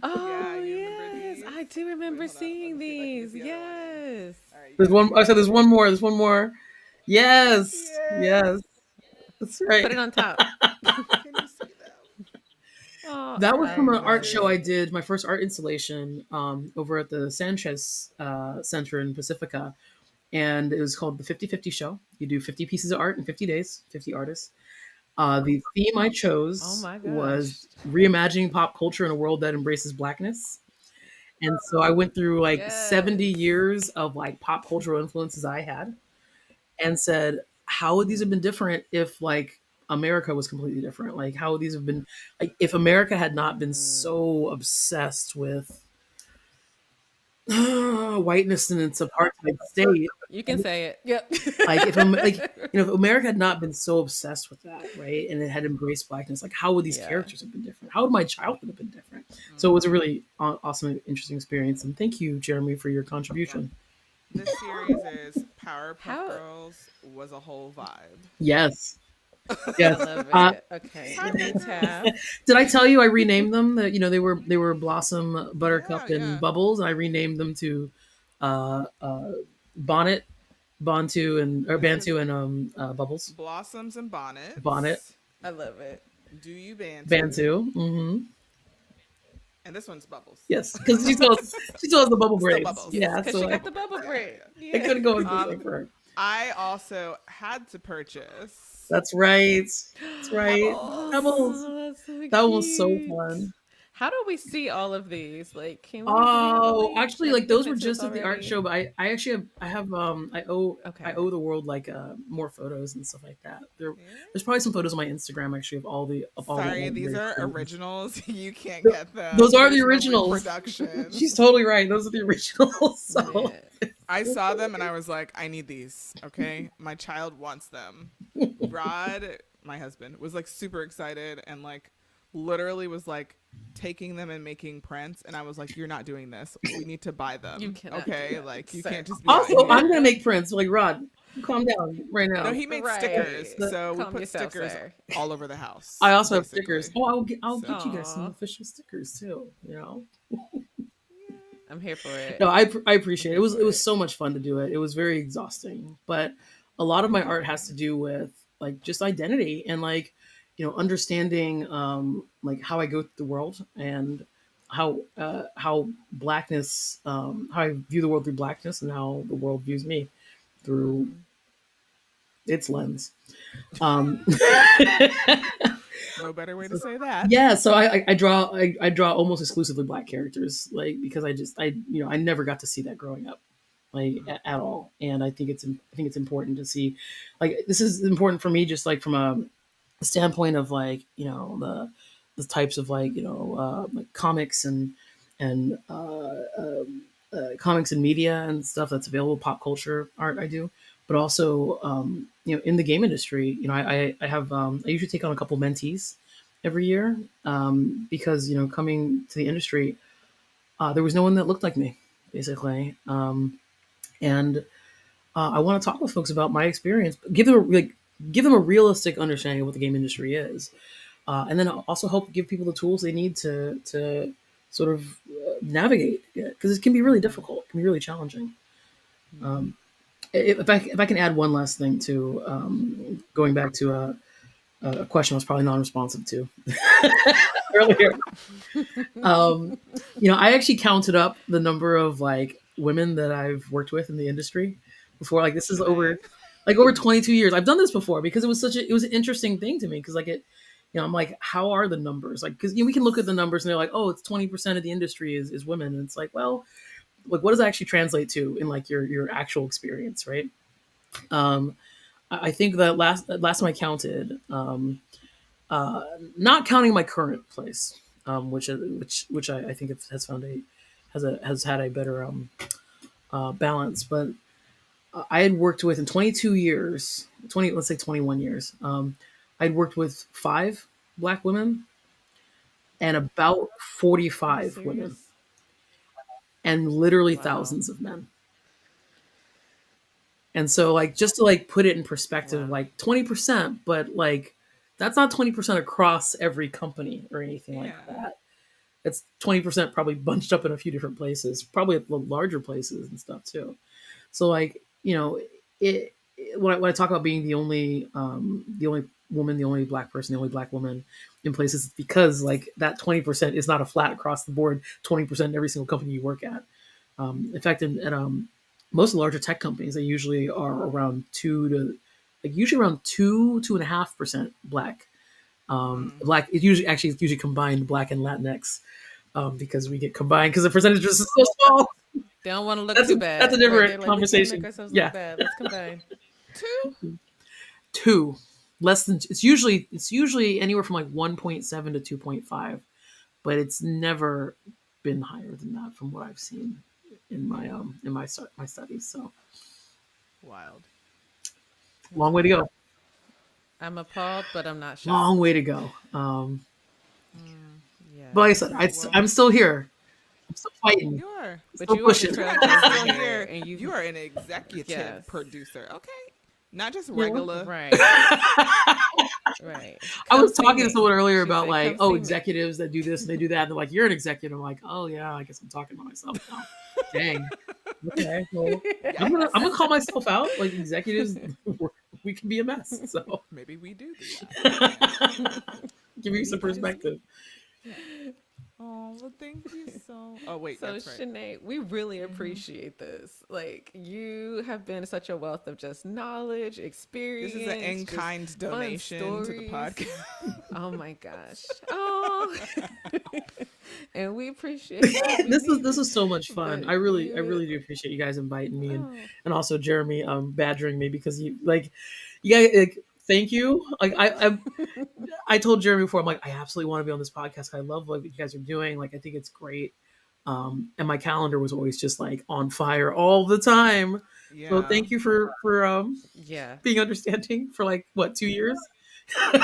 Oh, you remember yes. these? I do remember Wait, hold on. seeing Let me see if I can get these. the other one in. Yes. All right, you There's got one. it? I said there's one more. There's one more. Yes. Yes. Yes. That's right. Put it on top. Can you see them? Oh, That was I from an love art show it. I did, my first art installation, over at the Sanchez Center in Pacifica. And it was called the 50/50 show. You do 50 pieces of art in 50 days, 50 artists. The theme I Oh chose my gosh. was reimagining pop culture in a world that embraces blackness. And so I went through like 70 Yes. years of like pop cultural influences I had and said, how would these have been different if like America was completely different? Like how would these have been, like if America had not been so obsessed with whiteness in its apartheid state. You can say it. Yep. Like if America had not been so obsessed with that, right, and it had embraced blackness, like how would these Yeah. characters have been different? How would my childhood have been different? So it was a really awesome, interesting experience, and thank you, Jeremy, for your contribution. This series is Powerpuff How- Girls was a whole vibe. Yes, I yes. love it. Okay. Hi, Let me Big tap. Did I tell you I renamed them? That they were Blossom, Buttercup, Yeah, and yeah. Bubbles, and I renamed them to Bonnet, Bantu, and Bubbles. Blossoms and Bonnets. Bonnet. I love it. Do you Bantu? Bantu. Mm-hmm. And this one's Bubbles. Yes, because she still has the bubble Still braids. Bubbles. Yeah, Because so she I, got the bubble braid. I couldn't go with Um, anything for her. I also had to purchase. That's right. That's right. Pebbles. Oh, that's so That was so cute. fun. How do we see all of these? Like, do we have a Oh, link? actually, Have like you those given were it to us just at the art already? show, but I actually have Okay. I owe the world like more photos and stuff like that. Yeah. There's probably some photos on my Instagram actually of all the Sorry, these very are cool- originals. You can't Th- get them. those are the There's no originals. reproductions. She's totally right. Those are the originals. So Yeah. I saw them and I was like, I need these. Okay, my child wants them. Rod, my husband, was like super excited and like literally was like taking them and making prints, and I was like, you're not doing this. We need to buy them. You cannot do okay, that, like you sir. can't just be out also, here. I'm gonna make prints. Like Rod, calm down right now. No, he made Right. stickers, so we Calm put yourself, stickers sir. all over the house. I also have basically. stickers. Oh, I'll So- get you guys some Aw. official stickers too. You know. I'm here for it. No, I appreciate it. It was so much fun to do it. It was very exhausting, but a lot of my art has to do with like just identity and like understanding like how I go through the world and how blackness how I view the world through blackness and how the world views me through its lens. No better way to say that. Yeah, so I draw almost exclusively black characters, like because I never got to see that growing up, like at all, and I think it's important to see, like this is important for me, just like from a standpoint of like the types of like like comics and comics and media and stuff that's available, pop culture art I do, but also in the game industry, I have I usually take on a couple mentees every year because coming to the industry, there was no one that looked like me basically, and I want to talk with folks about my experience, give them a realistic understanding of what the game industry is, and then also help give people the tools they need to sort of navigate it, because it can be really difficult, it can be really challenging. If I can add one last thing to going back to a question I was probably non-responsive to. earlier. Um, I actually counted up the number of like women that I've worked with in the industry before. Like this is Okay. over 22 years. I've done this before because it was an interesting thing to me because like I'm like, how are the numbers? Like, because we can look at the numbers and they're like, oh, it's 20% of the industry is women, and it's like, well, like what does that actually translate to in like your actual experience, right? Um, I think that last time I counted, uh, not counting my current place, which I think has found has had a better balance. But I had worked with in 22 years, 20 let's say 21 years. I'd worked with 5 Black women and about Are you 45 women, serious? and literally Wow. thousands of men. And so like just to like put it in perspective, Wow. like 20%, but like that's not 20% across every company or anything like Yeah. that. It's 20% probably bunched up in a few different places, probably at the larger places and stuff too. So like, when I talk about being the only woman, the only Black person, the only Black woman in places, it's because like that 20% is not a flat across the board 20% in every single company you work at. In fact, at most of the larger tech companies, they usually are around usually around 2.5% Black. Mm. Black it's usually combined Black and Latinx, because we get combined because the percentage is so small. They don't want to look That's too a bad, right? They're different like, we can't make conversation. ourselves look Yeah, bad. Let's combine. Two? two less than it's usually anywhere from like 1.7 to 2.5, but it's never been higher than that from what I've seen in my studies. So Wild. That's long way to go. wild. I'm appalled, but I'm not Long way shocked. to go. But like I said, Yes. Well, I'm still here. I'm still fighting. You are. but Still you are the pushing. You're not just trailblazer still here, here, and you you've are an executive yes, producer. Okay. Not just You know? regular. right, right. I Come was see talking to me. someone earlier She about said, like, "Come oh, see me." executives that do this and they do that. And they're like, you're an executive. I'm like, oh yeah, I guess I'm talking to myself now. Dang. Okay. Well, I'm Yikes. gonna call myself out. Like executives, we can be a mess. So Maybe we do that. give you some Maybe just me. perspective. Oh, well, thank you so. Oh, wait, So, that's right. Shanae, we really Hmm. appreciate this. Like, you have been such a wealth of just knowledge, This is an experience, in just kind fun donation to the stories. podcast. Oh my gosh. Oh, and we appreciate you. We need This you. is so much fun. But I you, really do appreciate you guys inviting me, oh, and also Jeremy badgering me because you guys like thank you. Like I told Jeremy before, I'm like, I absolutely want to be on this podcast. I love what you guys are doing. Like, I think it's great. And my calendar was always just like on fire all the time. So Yeah. thank you for yeah. being understanding for like what 2 years. Hey.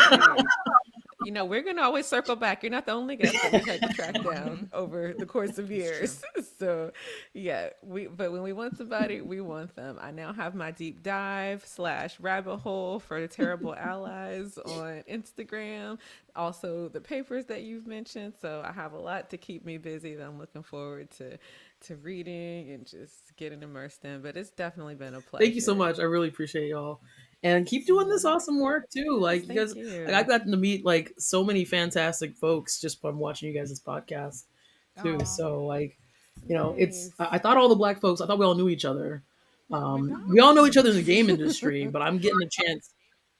We're gonna always circle back. You're not the only guest that we've had to track Hmm. down over the course of It's true. years. So, yeah, but when we want somebody, we want them. I now have my deep dive / rabbit hole for the terrible allies on Instagram. Also, the papers that you've mentioned. So I have a lot to keep me busy that I'm looking forward to reading and just getting immersed in. But it's definitely been a Thank you so pleasure. much. I really appreciate y'all. And keep doing this awesome work too. Yes, Like you thank guys, like I've you. gotten to meet like so many fantastic folks just from watching you guys' podcast too. Oh, So like, I Nice. thought all the Black folks, I thought we all knew each other. we We all know each don't. other in the game industry, but I'm getting a chance,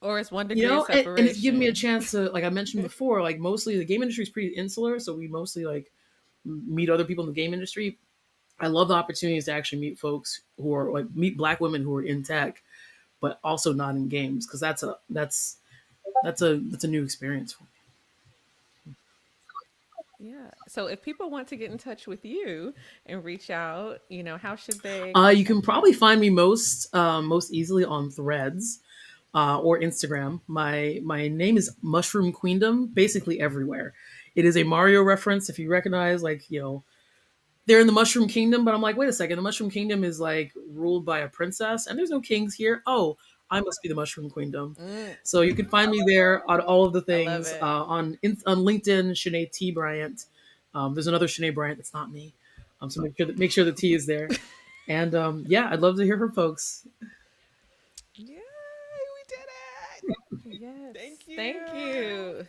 Or it's 1 degree of and it's given me a separation. chance to, like I mentioned before, like mostly the game industry is pretty insular, so we mostly like meet other people in the game industry. I love the opportunities to actually meet folks who are like meet Black women who are in tech, but also not in games, because that's a new experience for Yeah. So if people want to get in touch with you and reach out, how should they me. You can contact you? probably find me most easily on Threads, or Instagram. My name is Mushroom Queendom, basically everywhere. It is a Mario reference. If you recognize, like they're in the Mushroom Kingdom, but I'm like, wait a second, the Mushroom Kingdom is like ruled by a princess, and there's no kings here. Oh, I must be the Mushroom Queendom. Mm, So you can find me there on all of the I love things, it. on LinkedIn, Shanae T Bryant. There's another Shanae Bryant that's not me. So make sure the T is there. And yeah, I'd love to hear from folks. Yay, we did it. Yes. Thank Thank you. you.